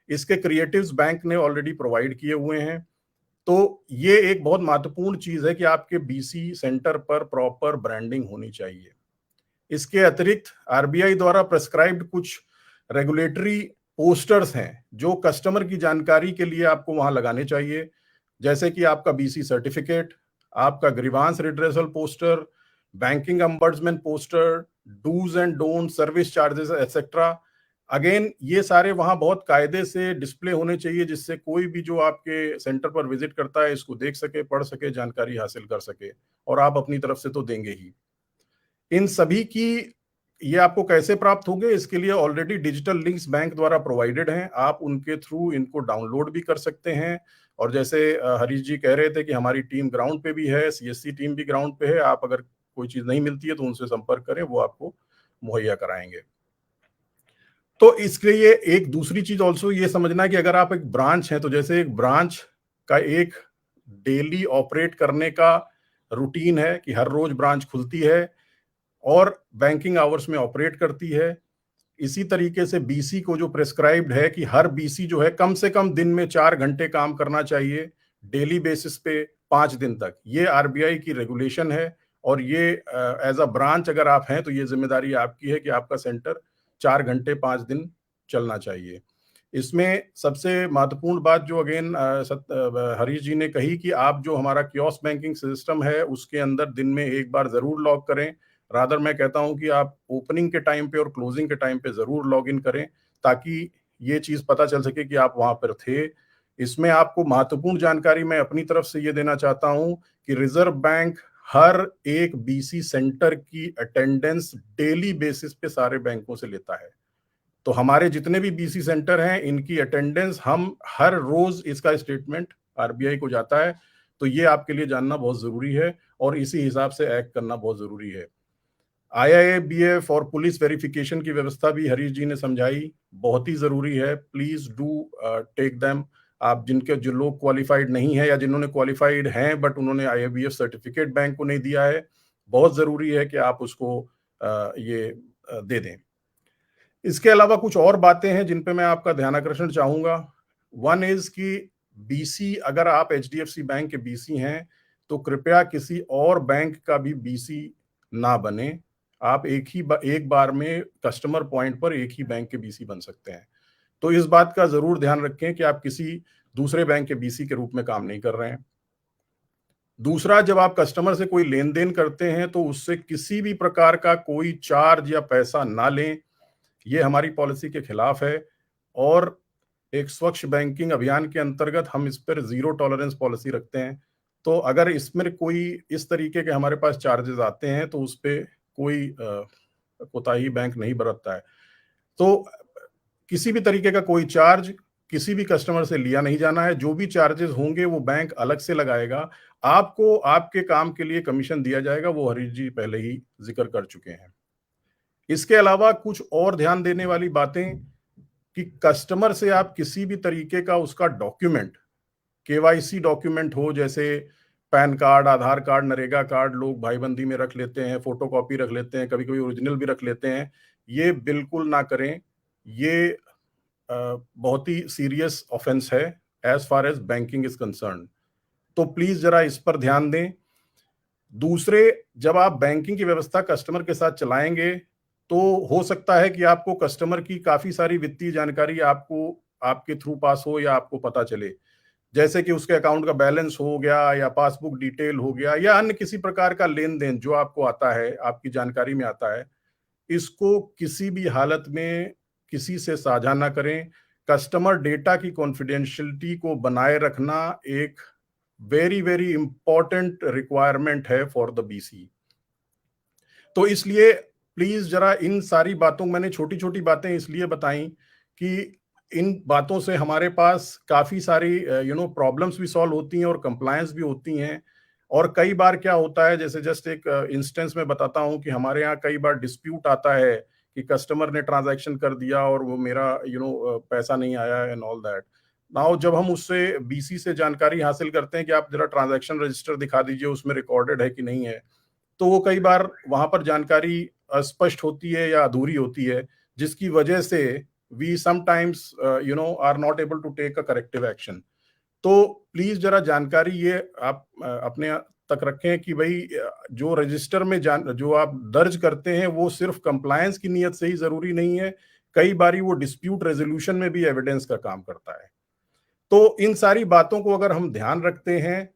Speaker 6: इसके क्रिएटिव्स बैंक ने ऑलरेडी प्रोवाइड किए हुए हैं। तो ये एक बहुत महत्वपूर्ण चीज है कि आपके बीसी सेंटर पर प्रॉपर ब्रांडिंग होनी चाहिए। इसके अतिरिक्त आरबीआई द्वारा प्रेस्क्राइब्ड कुछ रेगुलेटरी पोस्टर्स हैं जो कस्टमर की जानकारी के लिए आपको वहां लगाने चाहिए, जैसे कि आपका बीसी सर्टिफिकेट, आपका grievance redressal poster, banking ombudsman poster, do's and don't, service charges etcetera. Again ये सारे वहां बहुत कायदे से डिस्प्ले होने चाहिए, जिससे कोई भी जो आपके सेंटर पर विजिट करता है इसको देख सके, पढ़ सके, जानकारी हासिल कर सके, और आप अपनी तरफ से तो देंगे ही। इन सभी की ये आपको कैसे प्राप्त होंगे, इसके लिए ऑलरेडी डिजिटल लिंक्स बैंक द्वारा प्रोवाइडेड हैं, आप उनके थ्रू इनको डाउनलोड भी कर सकते हैं। और जैसे हरीश जी कह रहे थे कि हमारी टीम ग्राउंड पे भी है, सीएससी टीम भी ग्राउंड पे है, आप अगर कोई चीज नहीं मिलती है तो उनसे संपर्क करें, वो आपको मुहैया कराएंगे। तो इसके लिए एक दूसरी चीज ऑल्सो ये समझना कि अगर आप एक ब्रांच हैं तो जैसे एक ब्रांच का एक डेली ऑपरेट करने का रूटीन है कि हर रोज ब्रांच खुलती है और बैंकिंग आवर्स में ऑपरेट करती है, इसी तरीके से बीसी को जो प्रेस्क्राइब्ड है कि हर बीसी जो है कम से कम दिन में 4 घंटे काम करना चाहिए डेली बेसिस पे 5 दिन तक। ये आरबीआई की रेगुलेशन है और ये एज अ ब्रांच अगर आप हैं तो ये जिम्मेदारी आपकी है कि आपका सेंटर 4 घंटे 5 दिन चलना चाहिए। इसमें सबसे महत्वपूर्ण बात जो अगेन हरीश जी ने कही कि आप जो हमारा कियोस्क बैंकिंग सिस्टम है उसके अंदर दिन में एक बार जरूर लॉग करें। रादर मैं कहता हूं कि आप ओपनिंग के टाइम पे और क्लोजिंग के टाइम पे जरूर लॉग इन करें, ताकि ये चीज पता चल सके कि आप वहां पर थे। इसमें आपको महत्वपूर्ण जानकारी मैं अपनी तरफ से ये देना चाहता हूं कि रिजर्व बैंक हर एक बीसी सेंटर की अटेंडेंस डेली बेसिस पे सारे बैंकों से लेता है। तो हमारे जितने भी बीसी सेंटर हैं इनकी अटेंडेंस हम हर रोज इसका स्टेटमेंट आरबीआई को जाता है। तो ये आपके लिए जानना बहुत जरूरी है और इसी हिसाब से एक्ट करना बहुत जरूरी है। IIABF और पुलिस वेरिफिकेशन की व्यवस्था भी हरीश जी ने समझाई, बहुत ही जरूरी है। Please do take them. आप जो लोग क्वालिफाइड नहीं है या जिन्होंने क्वालिफाइड हैं बट उन्होंने IIABF सर्टिफिकेट बैंक को नहीं दिया है, बहुत जरूरी है कि आप उसको दे दें। इसके अलावा कुछ और बातें हैं जिन पे मैं आपका ध्यानाकर्षण चाहूंगा। वन इज कि बीसी, अगर आप HDFC बैंक के बीसी हैं तो कृपया किसी और बैंक का भी बीसी ना बने। आप एक बार में कस्टमर पॉइंट पर एक ही बैंक के बीसी बन सकते हैं। तो इस बात का जरूर ध्यान रखें कि आप किसी दूसरे बैंक के बीसी के रूप में काम नहीं कर रहे हैं। दूसरा, जब आप कस्टमर से कोई लेन देन करते हैं तो उससे किसी भी प्रकार का कोई चार्ज या पैसा ना लें, ये हमारी पॉलिसी के खिलाफ है। और एक स्वच्छ बैंकिंग अभियान के अंतर्गत हम इस पर जीरो टॉलरेंस पॉलिसी रखते हैं। तो अगर इसमें कोई इस तरीके के हमारे पास चार्जेस आते हैं तो उस पर कोई कोताही बैंक नहीं बरतता है। तो किसी भी तरीके का कोई चार्ज किसी भी कस्टमर से लिया नहीं जाना है। जो भी चार्जेस होंगे वो बैंक अलग से लगाएगा। आपको आपके काम के लिए कमीशन दिया जाएगा, वो हरीश जी पहले ही जिक्र कर चुके हैं। इसके अलावा कुछ और ध्यान देने वाली बातें कि कस्टमर से आप किसी भी तरीके का उसका डॉक्यूमेंट, केवाईसी डॉक्यूमेंट हो, जैसे पैन कार्ड, आधार कार्ड, नरेगा कार्ड लोग भाईबंदी में रख लेते हैं, फोटोकॉपी रख लेते हैं, कभी कभी ओरिजिनल भी रख लेते हैं, ये बिल्कुल ना करें। ये बहुत ही सीरियस ऑफेंस है as far as banking is concern. तो प्लीज जरा इस पर ध्यान दें। दूसरे, जब आप बैंकिंग की व्यवस्था कस्टमर के साथ चलाएंगे तो हो सकता है कि आपको कस्टमर की काफी सारी वित्तीय जानकारी आपको आपके थ्रू पास हो या आपको पता चले, जैसे कि उसके अकाउंट का बैलेंस हो गया या पासबुक डिटेल हो गया या अन्य किसी प्रकार का लेन देन जो आपको आता है, आपकी जानकारी में आता है। इसको किसी भी हालत में किसी से साझा ना करें। कस्टमर डेटा की कॉन्फिडेंशियलिटी को बनाए रखना एक वेरी वेरी इंपॉर्टेंट रिक्वायरमेंट है फॉर द बीसी। तो इसलिए प्लीज जरा इन सारी बातों, मैंने छोटी छोटी बातें इसलिए बताई कि इन बातों से हमारे पास काफी सारी प्रॉब्लम्स भी सॉल्व होती हैं और कंप्लायंस भी होती हैं। और कई बार क्या होता है, जैसे जस्ट एक इंस्टेंस में बताता हूं कि हमारे यहाँ कई बार डिस्प्यूट आता है कि कस्टमर ने ट्रांजैक्शन कर दिया और वो मेरा पैसा नहीं आया एंड ऑल दैट। नाउ जब हम उससे बीसी से जानकारी हासिल करते हैं कि आप जरा ट्रांजैक्शन रजिस्टर दिखा दीजिए, उसमें रिकॉर्डेड है कि नहीं है, तो वो कई बार वहां पर जानकारी अस्पष्ट होती है या अधूरी होती है, जिसकी वजह से we sometimes are not able to take a corrective action. तो प्लीज जरा जानकारी ये आप अपने तक रखें कि भाई जो रजिस्टर में जो आप दर्ज करते हैं वो सिर्फ कंप्लायंस की नीयत से ही जरूरी नहीं है, कई बारी वो डिस्प्यूट रेजोल्यूशन में भी एविडेंस का काम करता है। तो इन सारी बातों को अगर हम ध्यान रखते हैं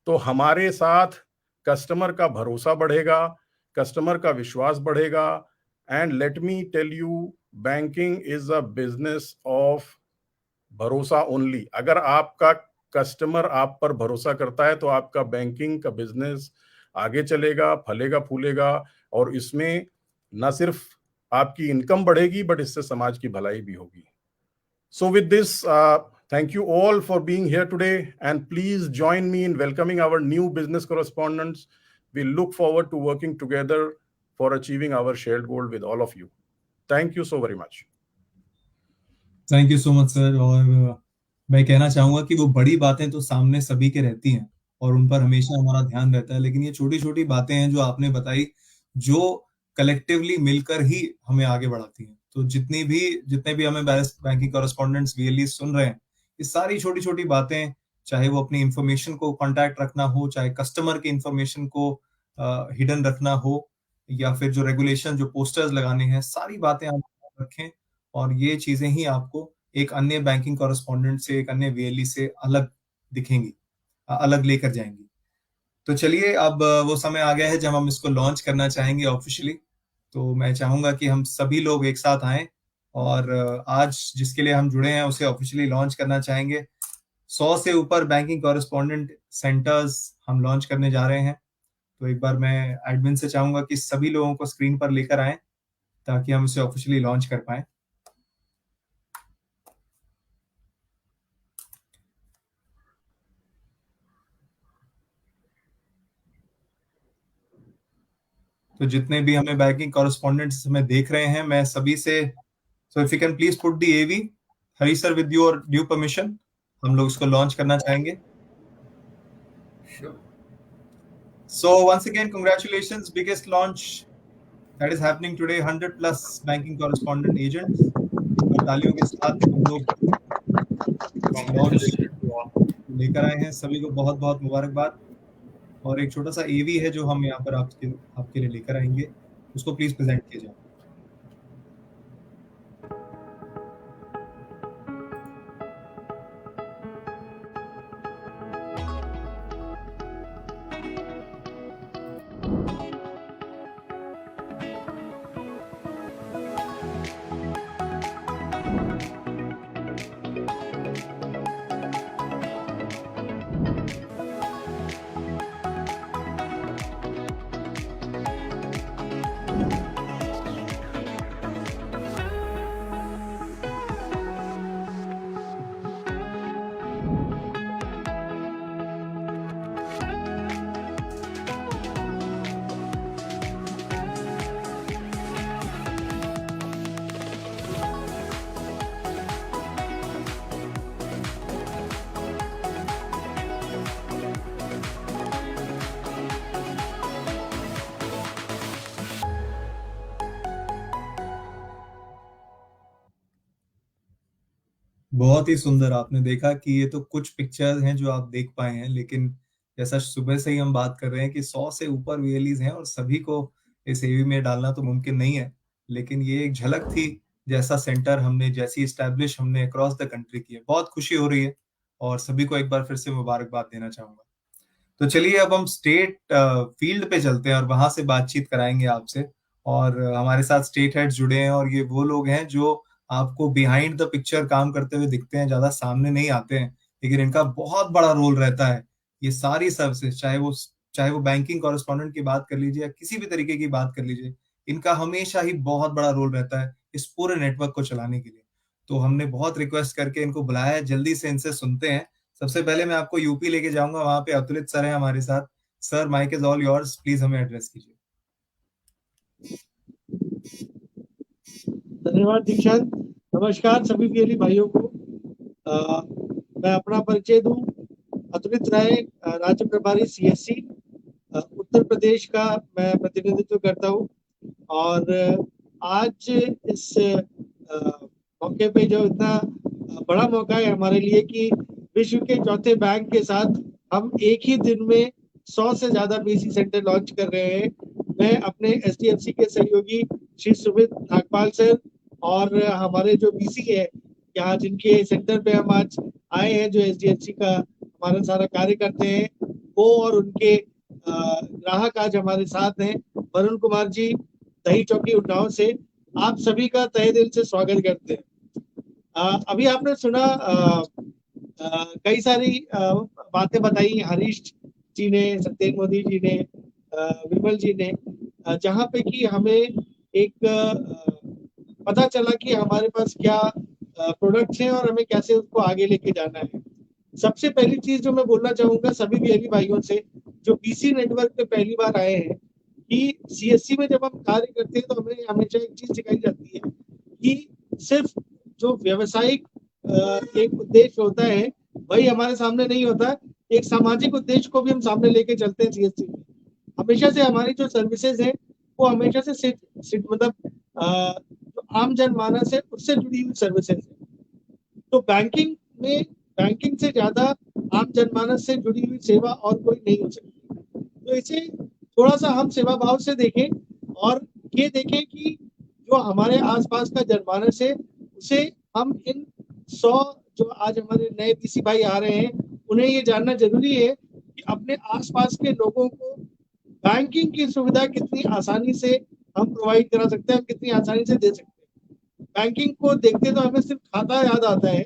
Speaker 6: तो हमारे साथ कस्टमर का भरोसा बढ़ेगा, कस्टमर का विश्वास बढ़ेगा। And let me tell you, banking is a business of भरोसा ओनली। अगर आपका कस्टमर आप पर भरोसा करता है तो आपका बैंकिंग का बिजनेस आगे चलेगा, फलेगा फूलेगा, और इसमें न सिर्फ आपकी इनकम बढ़ेगी बट इससे समाज की भलाई भी होगी। So with this, thank you all for being here today, and please join me in welcoming our new business correspondents. We look forward to working together for achieving our shared goal with all of you. Thank you so very much.
Speaker 1: Thank you so much sir. और मैं कहना चाहूंगा कि वो बड़ी बातें तो सामने सभी के रहती हैं और उन पर हमेशा हमारा ध्यान रहता है, लेकिन ये छोटी छोटी बातें हैं जो आपने बताई, जो कलेक्टिवली मिलकर ही हमें आगे बढ़ाती हैं। तो जितने भी हमें बैंकिंग कॉरेस्पॉन्डेंट्स वीएलई सुन रहे हैं, ये सारी छोटी छोटी बातें, चाहे वो अपनी इंफॉर्मेशन को कांटेक्ट रखना हो, चाहे कस्टमर की इंफॉर्मेशन को हिडन रखना हो, या फिर जो रेगुलेशन, जो पोस्टर्स लगाने हैं, सारी बातें आप रखें और ये चीजें ही आपको एक अन्य बैंकिंग कॉरेस्पॉन्डेंट से, एक अन्य वीएलई से अलग दिखेंगी, अलग लेकर जाएंगी। तो चलिए, अब वो समय आ गया है जब हम इसको लॉन्च करना चाहेंगे ऑफिशियली। तो मैं चाहूंगा कि हम सभी लोग एक साथ आएं और आज जिसके लिए हम जुड़े हैं उसे ऑफिशियली लॉन्च करना चाहेंगे। 100 से ऊपर बैंकिंग कॉरेस्पॉन्डेंट सेंटर्स हम लॉन्च करने जा रहे हैं। तो एक बार मैं एडमिन से चाहूंगा कि सभी लोगों को स्क्रीन पर लेकर आएं ताकि हम इसे ऑफिशियली लॉन्च कर पाएं। तो जितने भी हमें बैंकिंग कॉरेस्पॉन्डेंट्स हमें देख रहे हैं, मैं सभी से, so if you can please put the AV, Hari sir, with your due permission, हम लोग इसको लॉन्च करना चाहेंगे।
Speaker 4: Sure.
Speaker 1: So once again, congratulations, biggest launch that is happening today, 100 plus banking correspondent agents। तालियों के साथ हम लोग लॉन्च लेकर आए हैं, सभी को बहुत बहुत मुबारकबाद। और एक छोटा सा एवी है जो हम यहाँ पर आपके लिए लेकर आएंगे। उसको प्लीज प्रेजेंट कीजिए। बहुत ही सुंदर। आपने देखा कि ये तो कुछ पिक्चर्स हैं जो आप देख पाए हैं, लेकिन जैसा सुबह से ही हम बात कर रहे हैं कि 100 से ऊपर वीएलईज हैं और सभी को इस एवी में डालना तो मुमकिन नहीं है। लेकिन ये एक झलक थी, जैसा सेंटर हमने जैसी एस्टैब्लिश हमने अक्रॉस द कंट्री की है। बहुत खुशी हो रही है और सभी को एक बार फिर से मुबारकबाद देना चाहूंगा। तो चलिए अब हम स्टेट फील्ड पे चलते हैं और वहां से बातचीत कराएंगे आपसे। और हमारे साथ स्टेट हेड्स जुड़े हैं और ये वो लोग हैं जो आपको बिहाइंड द पिक्चर काम करते हुए दिखते हैं, ज्यादा सामने नहीं आते हैं, लेकिन इनका बहुत बड़ा रोल रहता है। ये सारी सर्विसेज, चाहे वो बैंकिंग कॉरेस्पॉन्डेंट की बात कर लीजिए या किसी भी तरीके की बात कर लीजिए, इनका हमेशा ही बहुत बड़ा रोल रहता है इस पूरे नेटवर्क को चलाने के लिए। तो हमने बहुत रिक्वेस्ट करके इनको बुलाया है, जल्दी से इनसे सुनते हैं। सबसे पहले मैं आपको यूपी लेके जाऊंगा, वहां पे अतुलित सर हैं हमारे साथ। Sir, mike is all yours, please हमें एड्रेस कीजिए।
Speaker 5: धन्यवाद दीक्षांत। नमस्कार सभी वीएलई भाइयों को। मैं अपना परिचय दूं। अतुलित राय, राज्य प्रभारी सीएससी उत्तर प्रदेश का मैं प्रतिनिधित्व करता हूं। और आज इस मौके पे जो इतना बड़ा मौका है हमारे लिए कि विश्व के चौथे बैंक के साथ हम एक ही दिन में 100 से ज्यादा बीसी सेंटर लॉन्च कर रहे हैं। मैं अपने एचडीएफसी के सहयोगी श्री सुमित नागपाल सर और हमारे जो बीसी है यहाँ, जिनके सेंटर पे हम आज आए हैं, जो एचडीएफसी का हमारा सारा कार्य करते हैं, वो और उनके ग्राहक आज हमारे साथ हैं। वरुण कुमार जी दही चौकी उन्नाव से आप सभी का तहे दिल से स्वागत करते हैं। अभी आपने सुना कई सारी बातें बताई हरीश जी ने, सत्येंद्र मोदी जी ने, विमल जी ने, जहाँ पे कि हमें एक पता चला कि हमारे पास क्या प्रोडक्ट्स हैं और हमें कैसे उसको आगे लेके जाना है। सबसे पहली चीज जो मैं बोलना चाहूंगा सभी वीएलई भाइयों से जो बीसी नेटवर्क पे पहली बार आए हैं, कि सीएससी में जब हम कार्य करते हैं तो हमें हमेशा एक चीज सिखाई जाती है कि सिर्फ जो व्यवसायिक एक उद्देश्य होता है वही हमारे सामने नहीं होता, एक सामाजिक उद्देश्य को भी हम सामने लेके चलते हैं सीएससी में। हमेशा से हमारी जो सर्विसेज है वो हमेशा से मतलब जो आम जनमानस है उससे जुड़ी हुई सर्विसेज है। तो बैंकिंग में बैंकिंग से ज्यादा आम जनमानस से जुड़ी हुई सेवा और कोई नहीं हो सकती। तो इसे थोड़ा सा हम सेवा भाव से देखें और ये देखें कि जो हमारे आसपास का जनमानस है उसे हम इन 100 जो आज हमारे नए बीसी भाई आ रहे हैं उन्हें ये जानना जरूरी है कि अपने आसपास के लोगों को बैंकिंग की सुविधा कितनी आसानी से हम प्रोवाइड करा सकते हैं, कितनी आसानी से दे सकते हैं। बैंकिंग को देखते तो हमें सिर्फ खाता याद आता है,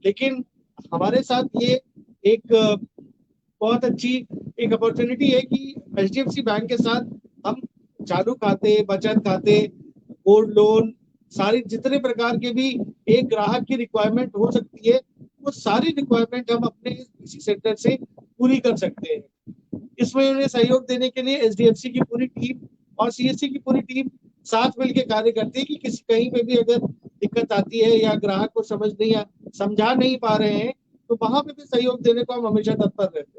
Speaker 5: लेकिन हमारे साथ ये एक बहुत अच्छी एक अपॉर्चुनिटी है कि एचडीएफसी बैंक के साथ हम चालू खाते, बचत खाते, गोल्ड लोन, सारी जितने प्रकार के भी एक ग्राहक की रिक्वायरमेंट हो सकती है वो सारी रिक्वायरमेंट हम अपने इसी सेंटर से पूरी कर सकते हैं। इसमें उन्हें सहयोग देने के लिए एचडीएफसी की पूरी टीम और सीएससी की पूरी टीम साथ मिलकर कार्य करती है कि किसी कहीं पे भी अगर दिक्कत आती है या ग्राहक को समझा नहीं पा रहे हैं तो वहां पे भी सहयोग देने को हम हमेशा तत्पर रहते हैं।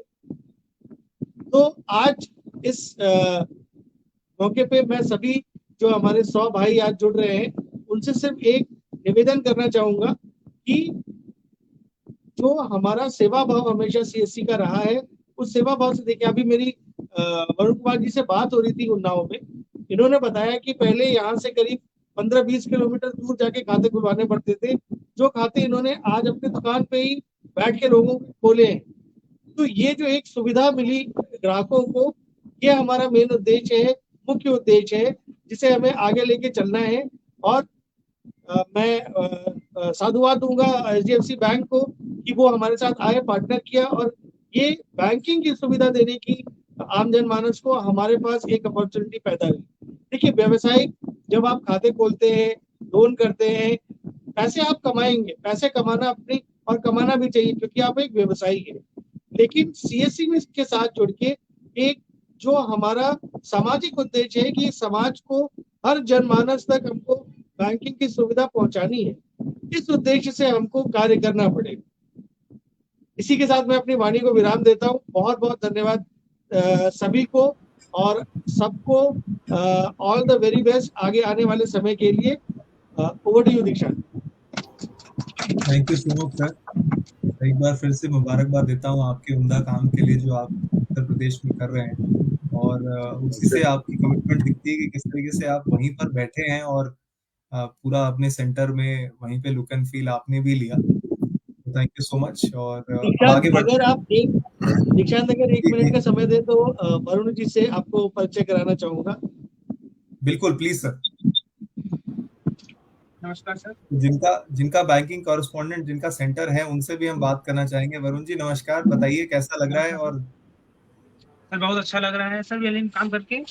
Speaker 5: तो आज इस मौके पे मैं सभी जो हमारे 100 भाई आज जुड़ रहे हैं उनसे सिर्फ एक निवेदन करना चाहूंगा कि जो हमारा सेवा भाव हमेशा सीएससी का रहा है उस सेवा भाव से देखिए, अभी मेरी वरुण कुमार जी से बात हो रही थी उन्नाव में इन्होंने बताया कि पहले यहाँ से करीब 15-20 किलोमीटर दूर जाके खाते खुलवाने पड़ते थे, जो खाते इन्होंने आज अपनी दुकान पे ही बैठ के लोगों को खोले हैं। तो ये जो एक सुविधा मिली ग्राहकों को, ये हमारा मेन उद्देश्य है, मुख्य उद्देश्य है, जिसे हमें आगे लेके चलना है। और मैं साधुवाद दूंगा HDFC बैंक को कि वो हमारे साथ आए, पार्टनर किया और ये बैंकिंग की सुविधा देने की आम जनमानस को हमारे पास एक अपॉर्चुनिटी पैदा हुई। देखिए, व्यवसायिक जब आप खाते खोलते हैं, लोन करते हैं, पैसे आप कमाएंगे, पैसे कमाना अपनी और कमाना भी चाहिए क्योंकि आप एक व्यवसायी है। लेकिन CSC में इसके साथ जुड़ के एक जो हमारा सामाजिक उद्देश्य है कि समाज को, हर जनमानस तक हमको बैंकिंग की सुविधा पहुंचानी है, इस उद्देश्य से हमको कार्य करना पड़ेगा। इसी के साथ मैं अपनी वाणी को विराम देता हूँ। बहुत बहुत धन्यवाद सभी को और सबको ऑल द वेरी बेस्ट आगे आने वाले समय के लिए। Over to you Dikshant.
Speaker 1: Thank you so much sir. एक बार फिर से मुबारकबाद देता हूँ आपके उम्दा काम के लिए जो आप उत्तर प्रदेश में कर रहे हैं, और उसी से आपकी कमिटमेंट दिखती है कि किस तरीके से आप वहीं पर बैठे हैं और पूरा अपने सेंटर में वहीं पे लुक एंड फील आपने भी लिया। Thank you so much. और आगे
Speaker 5: दीक्षांत अगर एक मिनट का समय दे तो वरुण जी से आपको परिचय कराना चाहूंगा।
Speaker 1: बिल्कुल, प्लीज सर।
Speaker 5: नमस्कार सर।
Speaker 1: जिनका बैंकिंग कॉरेस्पॉन्डेंट जिनका सेंटर है उनसे भी हम बात करना चाहेंगे। वरुण जी नमस्कार, बताइए कैसा लग रहा है। और
Speaker 7: सर बहुत अच्छा लग रहा है सर वेलिंग काम करके।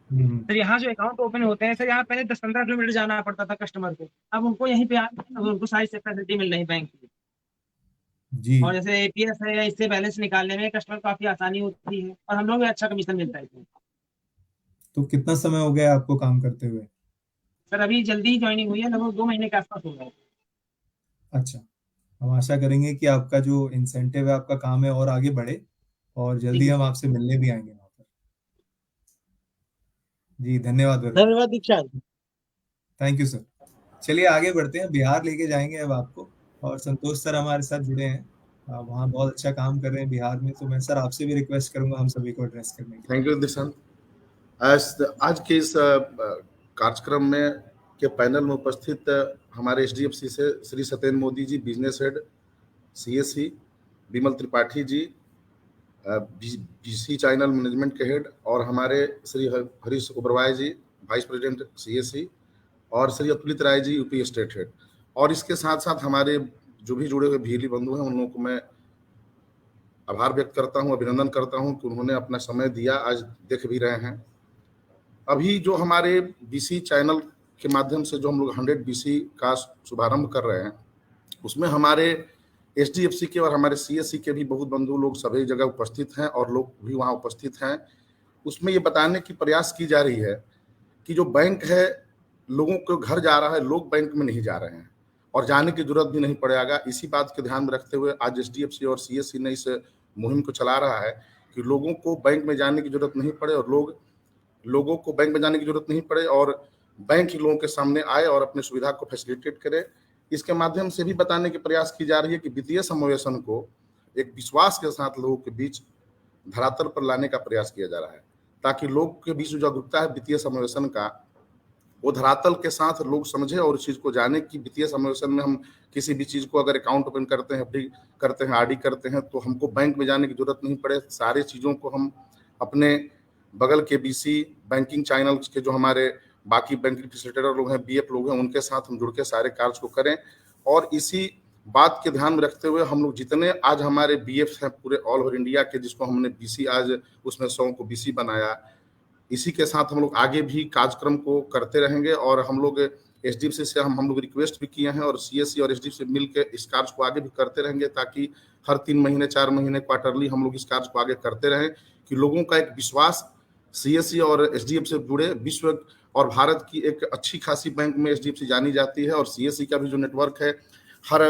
Speaker 7: सर यहाँ जो अकाउंट ओपन होते हैं सर, यहाँ पहले 10-15 किलोमीटर जाना पड़ता था कस्टमर को, अब उनको यहीं पे उनको सारी फैसिलिटी मिल रही है बैंक की
Speaker 1: जी।
Speaker 7: और जैसे APS है या इससे बैलेंस निकालने में कस्टमर को काफी आसानी होती है और हम लोग भी अच्छा कमीशन मिलता है इसमें।
Speaker 1: तो कितना समय हो गया आपको काम करते हुए?
Speaker 7: सर अभी जल्दी ही ज्वाइनिंग हुई है, लगभग 2 महीने के आसपास हो गया।
Speaker 1: अच्छा, हम आशा करेंगे कि आपका जो इंसेंटिव है, आपका काम है और आगे बढ़े और जल्दी हम आपसे मिलने भी आएंगे वहाँ पर। जी धन्यवाद वरुण।
Speaker 5: धन्यवाद दीक्षांत।
Speaker 1: Thank you sir. चलिए आगे बढ़ते हैं, बिहार लेके जाएंगे अब आपको। और संतोष सर हमारे साथ जुड़े हैं, वहाँ बहुत अच्छा काम कर रहे हैं बिहार में। तो मैं सर आपसे भी रिक्वेस्ट करूंगा हम सभी को एड्रेस करने की।
Speaker 3: थैंक यू दीक्षांत। आज के इस कार्यक्रम में के पैनल में उपस्थित हमारे HDFC से Shri Satyendra Modi ji, business head CSC, विमल त्रिपाठी जी, BC चैनल मैनेजमेंट के हेड, और हमारे श्री हरीश ओबरवाय जी, वाइस प्रेसिडेंट CSC, और श्री अतुलित Rai ji, UP state head. और इसके साथ साथ हमारे जो भी जुड़े हुए भीली बंधु हैं उन लोगों को मैं आभार व्यक्त करता हूं, अभिनंदन करता हूं कि उन्होंने अपना समय दिया, आज देख भी रहे हैं। अभी जो हमारे BC चैनल के माध्यम से जो हम लोग 100 BC का शुभारंभ कर रहे हैं, उसमें हमारे HDFC के और हमारे CSC के भी बहुत बंधु लोग सभी जगह उपस्थित हैं और लोग भी वहाँ उपस्थित हैं। उसमें ये बताने की प्रयास की जा रही है कि जो बैंक है लोगों के घर जा रहा है, लोग बैंक में नहीं जा रहे हैं और जाने की जरूरत भी नहीं पड़ेगा। इसी बात के ध्यान में रखते हुए आज HDFC और CSC ने इस मुहिम को चला रहा है कि लोगों को बैंक में जाने की जरूरत नहीं पड़े और लोगों को बैंक में जाने की जरूरत नहीं पड़े और बैंक ही लोगों के सामने आए और अपनी सुविधा को फैसिलिटेट करे। इसके माध्यम से भी बताने की प्रयास की जा रही है कि वित्तीय समावेशन को एक विश्वास के साथ लोगों के बीच धरातल पर लाने का प्रयास किया जा रहा है, ताकि लोग के बीच जो जागरूकता है वित्तीय समावेशन का, वो धरातल के साथ लोग समझे और इस चीज को जाने कि वित्तीय समावेशन में हम किसी भी चीज को अगर अकाउंट ओपन करते हैं, FD करते हैं, RD करते हैं, तो हमको बैंक में जाने की जरूरत नहीं पड़े। सारे चीजों को हम अपने बगल के BC बैंकिंग चैनल के जो हमारे बाकी बैंकिंग फैसिलिटेटर लोग हैं, BF लोग हैं, उनके साथ हम जुड़ के सारे कार्य को करें। और इसी बात के ध्यान में रखते हुए हम लोग जितने आज हमारे BF हैं पूरे ऑल ओवर इंडिया के, जिसको हमने BC आज उसमें 100 को BC बनाया, इसी के साथ हम लोग आगे भी कार्यक्रम को करते रहेंगे। और हम लोग HDFC से हम लोग रिक्वेस्ट भी किए हैं और CSC और HDFC मिल के इस कार्य को आगे भी करते रहेंगे, ताकि हर 3 महीने 4 महीने क्वार्टरली हम लोग इस कार्य को आगे करते रहें कि लोगों का एक विश्वास CSC और HDFC से जुड़े। विश्व और भारत की एक अच्छी खासी बैंक में HDFC जानी जाती है और CSC का भी जो नेटवर्क है हर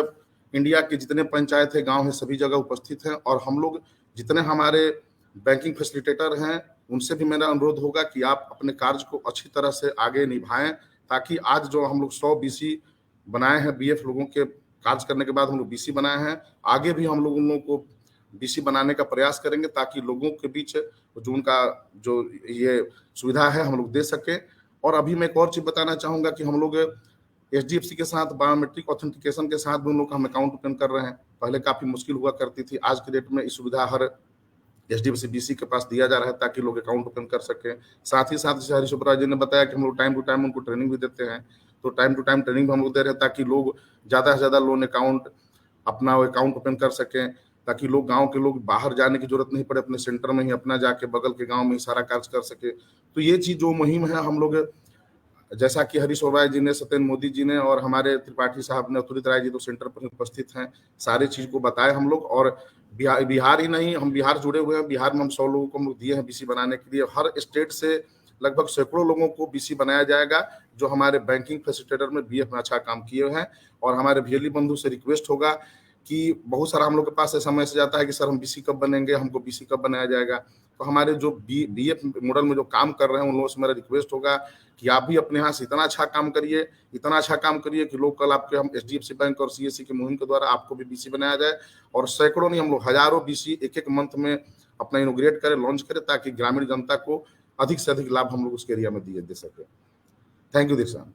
Speaker 3: इंडिया के जितने पंचायत है, गांव है, सभी जगह उपस्थित हैं। और हम लोग जितने हमारे बैंकिंग फैसिलिटेटर हैं उनसे भी मेरा अनुरोध होगा कि आप अपने कार्य को अच्छी तरह से आगे निभाएं, ताकि आज जो हम लोग 100 BC बनाए हैं BF लोगों के कार्य करने के बाद हम लोग BC बनाए हैं, आगे भी हम लोग उन लोगों को बीसी बनाने का प्रयास करेंगे ताकि लोगों के बीच जो उनका जो ये सुविधा है हम लोग दे सके। और अभी मैं एक और चीज बताना चाहूंगा कि हम लोग HDFC के साथ बायोमेट्रिक ऑथेंटिकेशन के साथ भी उन लोग हम अकाउंट ओपन कर रहे हैं। पहले काफी मुश्किल हुआ करती थी, आज के डेट में इस सुविधा हर HDFC BC के पास दिया जा रहा है ताकि लोग अकाउंट ओपन कर सकें। साथ ही साथ जैसे हरीश सुब्राय जी ने बताया कि हम लोग टाइम टू टाइम उनको ट्रेनिंग भी देते हैं, तो टाइम टू टाइम ट्रेनिंग भी हम लोग दे रहे हैं ताकि लोग ज्यादा से ज्यादा लोन अकाउंट अपना अकाउंट ओपन कर सकें, ताकि लोग गांव के लोग बाहर जाने की जरूरत नहीं पड़े, अपने सेंटर में ही अपना जाके बगल के गांव में ही सारा कार्य कर सके। तो ये चीज जो मुहिम है हम लोग, जैसा कि हरीश सुब्राय जी ने, सत्येंद्र मोदी जी ने और हमारे त्रिपाठी साहब ने, अतुलित राय जी तो सेंटर पर उपस्थित हैं, सारे चीज को बताए हम लोग। और बिहार ही नहीं, हम बिहार जुड़े हुए हैं, बिहार में हम 100 लोगों को हम लोग दिए हैं बीसी बनाने के लिए। हर स्टेट से लगभग सैकड़ों लोगों को बीसी बनाया जाएगा जो हमारे बैंकिंग फैसिलिटेटर में BF में अच्छा काम किए हैं। और हमारे VLE बंधु से रिक्वेस्ट होगा कि बहुत सारा हम लोग के पास ऐसा मैसेज आता है कि सर हम BC कब बनेंगे, हमको BC कब बनाया जाएगा। तो हमारे जो BF मॉडल में जो काम कर रहे हैं उन लोगों से मेरा रिक्वेस्ट होगा कि आप भी अपने यहाँ से इतना अच्छा काम करिए, इतना अच्छा काम करिए कि लोग कल आपके हम HDFC बैंक और CSC की मुहिम के द्वारा आपको भी BC बनाया जाए। और सैकड़ों नहीं, हम लोग हजारों BC एक मंथ में अपना इनोग्रेट करें, लॉन्च करें, ताकि ग्रामीण जनता को अधिक से अधिक लाभ हम लोग उसके एरिया में दे सके। Thank you Dikshant.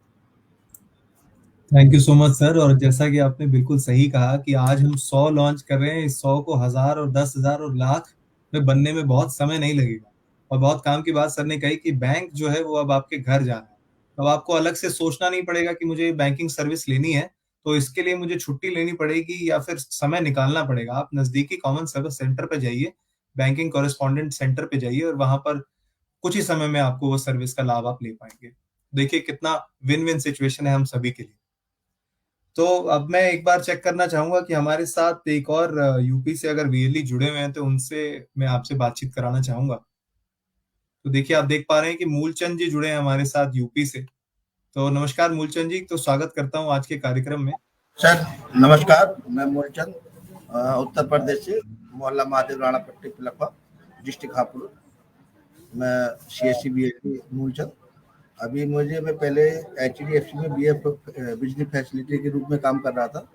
Speaker 1: Thank you so much sir. और जैसा कि आपने बिल्कुल सही कहा कि आज हम 100 लॉन्च कर रहे हैं, इस 100 को 1000 और 10,000 और लाख में बनने में बहुत समय नहीं लगेगा। और बहुत काम की बात सर ने कही कि बैंक जो है वो अब आपके घर जा रहा है। अब आपको अलग से सोचना नहीं पड़ेगा कि मुझे बैंकिंग सर्विस लेनी है तो इसके लिए मुझे छुट्टी लेनी पड़ेगी या फिर समय निकालना पड़ेगा। आप नजदीकी कॉमन सर्विस सेंटर पे जाइए, बैंकिंग कॉरेस्पॉन्डेंट सेंटर पे जाइए और वहां पर कुछ ही समय में आपको वो सर्विस का लाभ आप ले पाएंगे। देखिए कितना विन विन सिचुएशन है हम सभी के लिए। तो अब मैं एक बार चेक करना चाहूंगा कि हमारे साथ एक और यूपी से अगर VLE जुड़े हुए हैं तो उनसे मैं आपसे बातचीत कराना चाहूंगा। तो देखिए आप देख पा रहे हैं कि मूलचंद जी जुड़े हैं हमारे साथ यूपी से। तो नमस्कार मूलचंद जी, तो स्वागत करता हूं आज के कार्यक्रम में।
Speaker 8: सर नमस्कार, मैं मूलचंद उत्तर प्रदेश से, मोहल्ला महादेव राणा पट्टी पिलखवा, डिस्ट्रिक्ट हापुड़। मैं CSC BLE मूलचंद। अभी मैं पहले HDFC में BF बिजली फैसिलिटी के रूप में काम कर रहा था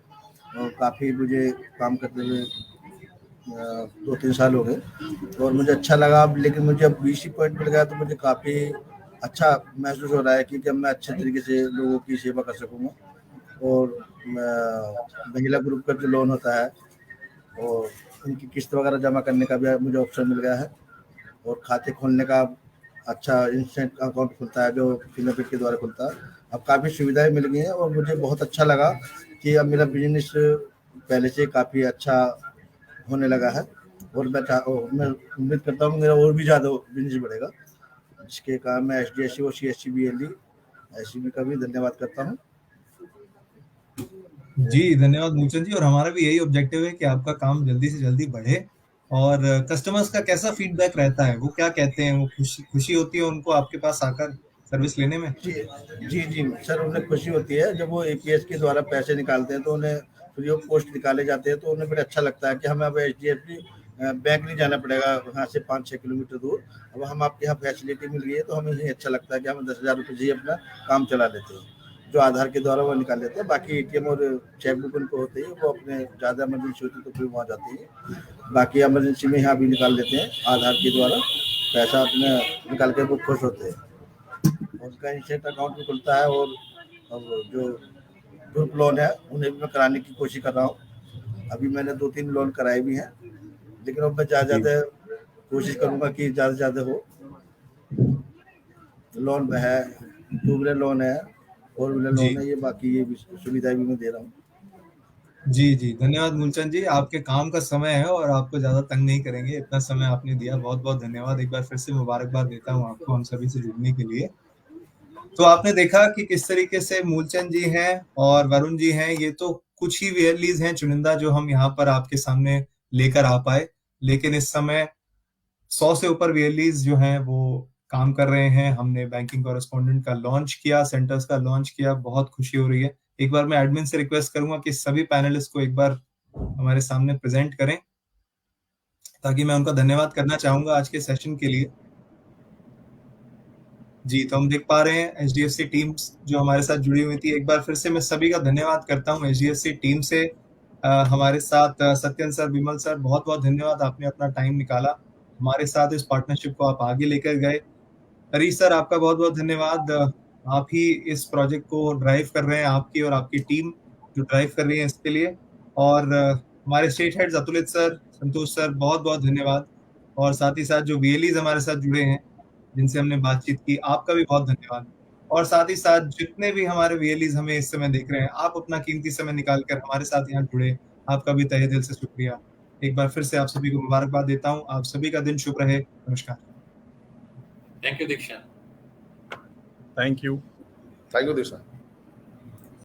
Speaker 8: और काफ़ी मुझे काम करते हुए 2-3 साल हो गए और मुझे अच्छा लगा। लेकिन मुझे अब BC पॉइंट मिल गया तो मुझे काफ़ी अच्छा महसूस हो रहा है कि मैं अच्छे तरीके से लोगों की सेवा कर सकूँगा। और महिला ग्रुप का जो लोन होता है और उनकी किस्त वगैरह जमा करने का भी मुझे ऑप्शन मिल गया है। और खाते खोलने का अच्छा इंस्टेंट अकाउंट खुलता है जो फिंगरप्रिंट के द्वारा खुलता है। अब काफ़ी सुविधाएं मिल गई हैं और मुझे बहुत अच्छा लगा कि अब मेरा बिजनेस पहले से काफ़ी अच्छा होने लगा है। और मैं उम्मीद करता हूँ मेरा और भी ज़्यादा बिजनेस बढ़ेगा, जिसके कारण मैं HDFC और CSC BLE SCB का भी धन्यवाद करता हूँ।
Speaker 1: जी धन्यवाद मूलचंद जी। और हमारा भी यही ऑब्जेक्टिव है कि आपका काम जल्दी से जल्दी बढ़े। और कस्टमर्स का कैसा फीडबैक रहता है, वो क्या कहते हैं, वो खुशी होती है उनको आपके पास आकर सर्विस लेने में?
Speaker 8: जी सर, उन्हें खुशी होती है जब वो APS के द्वारा पैसे निकालते हैं तो उन्हें फ्री ऑफ कॉस्ट निकाले जाते हैं, तो उन्हें बड़ा अच्छा लगता है कि हमें अब HDFC बैंक नहीं जाना पड़ेगा यहाँ से 5-6 किलोमीटर दूर। अब हम आपके यहाँ फैसिलिटी मिल गई है तो हमें यही अच्छा लगता है कि हम 10,000 रुपये से ही अपना काम चला लेते हैं, जो आधार के द्वारा वो निकाल लेते हैं। बाकी ATM और चेकबुक उनको होते हैं, वो अपने ज़्यादा इमरजेंसी होती है तो फिर वहाँ जाती है। बाकी इमरजेंसी में यहाँ भी निकाल लेते हैं आधार के द्वारा पैसा, अपने निकाल के वो खुश होते हैं। उनका इंस्टेंट अकाउंट भी खुलता है। और अब जो ग्रुप लोन है उन्हें भी मैं कराने की कोशिश कर रहा हूँ। अभी मैंने 2-3 लोन कराए भी हैं, लेकिन अब मैं ज़्यादा कोशिश करूँगा कि ज़्यादा से ज़्यादा हो। लोन है, 2 व्हीलर लोन है, 4 व्हीलर लोन है, ये बाकी ये सुविधाएं भी मैं दे रहा हूँ।
Speaker 1: जी धन्यवाद मूलचंद जी। आपके काम का समय है और आपको ज्यादा तंग नहीं करेंगे, इतना समय आपने दिया, बहुत बहुत धन्यवाद। एक बार फिर से मुबारकबाद देता हूँ आपको हम सभी से जुड़ने के लिए। तो आपने देखा कि किस तरीके से मूलचंद जी हैं और वरुण जी हैं, ये तो कुछ ही VLEs हैं चुनिंदा जो हम यहाँ पर आपके सामने लेकर आ पाए। लेकिन इस समय 100 से ऊपर VLEs जो हैं वो काम कर रहे हैं। हमने बैंकिंग कॉरेस्पॉन्डेंट का लॉन्च किया, सेंटर्स का लॉन्च किया, बहुत खुशी हो रही है। एक बार मैं एडमिन से रिक्वेस्ट करूंगा कि सभी पैनलिस्ट को एक बार हमारे सामने प्रेजेंट करें, ताकि मैं उनका धन्यवाद करना चाहूंगा आज के सेशन के लिए। जी, तो हम देख पा रहे हैं HDFC टीम्स जो हमारे साथ जुड़ी हुई थी। एक बार फिर से मैं सभी का धन्यवाद करता हूं HDFC टीम से हमारे साथ सत्यन सर, विमल सर, बहुत बहुत धन्यवाद, आपने अपना टाइम निकाला हमारे साथ, इस पार्टनरशिप को आप आगे लेकर गए। हरीश सर, आपका बहुत बहुत धन्यवाद, आप ही इस प्रोजेक्ट को ड्राइव कर रहे हैं, आपकी और आपकी टीम जो ड्राइव कर रही है इसके लिए। और हमारे स्टेट हेड्स अतुलित सर, संतोष सर, बहुत बहुत धन्यवाद। और साथ ही साथ जो वीएलईज हमारे साथ जुड़े हैं जिनसे हमने बातचीत की, आपका भी बहुत धन्यवाद। और साथ ही साथ जितने भी हमारे वीएलईज हमें इस समय देख रहे हैं, आप अपना कीमती समय निकालकर हमारे साथ यहाँ जुड़े, आपका भी तहे दिल से शुक्रिया। एक बार फिर से आप सभी को मुबारकबाद देता हूँ। आप सभी का दिन शुभ रहे। नमस्कार।
Speaker 4: Thank you Dikshant.
Speaker 6: Thank you.
Speaker 3: Thank you Diksha.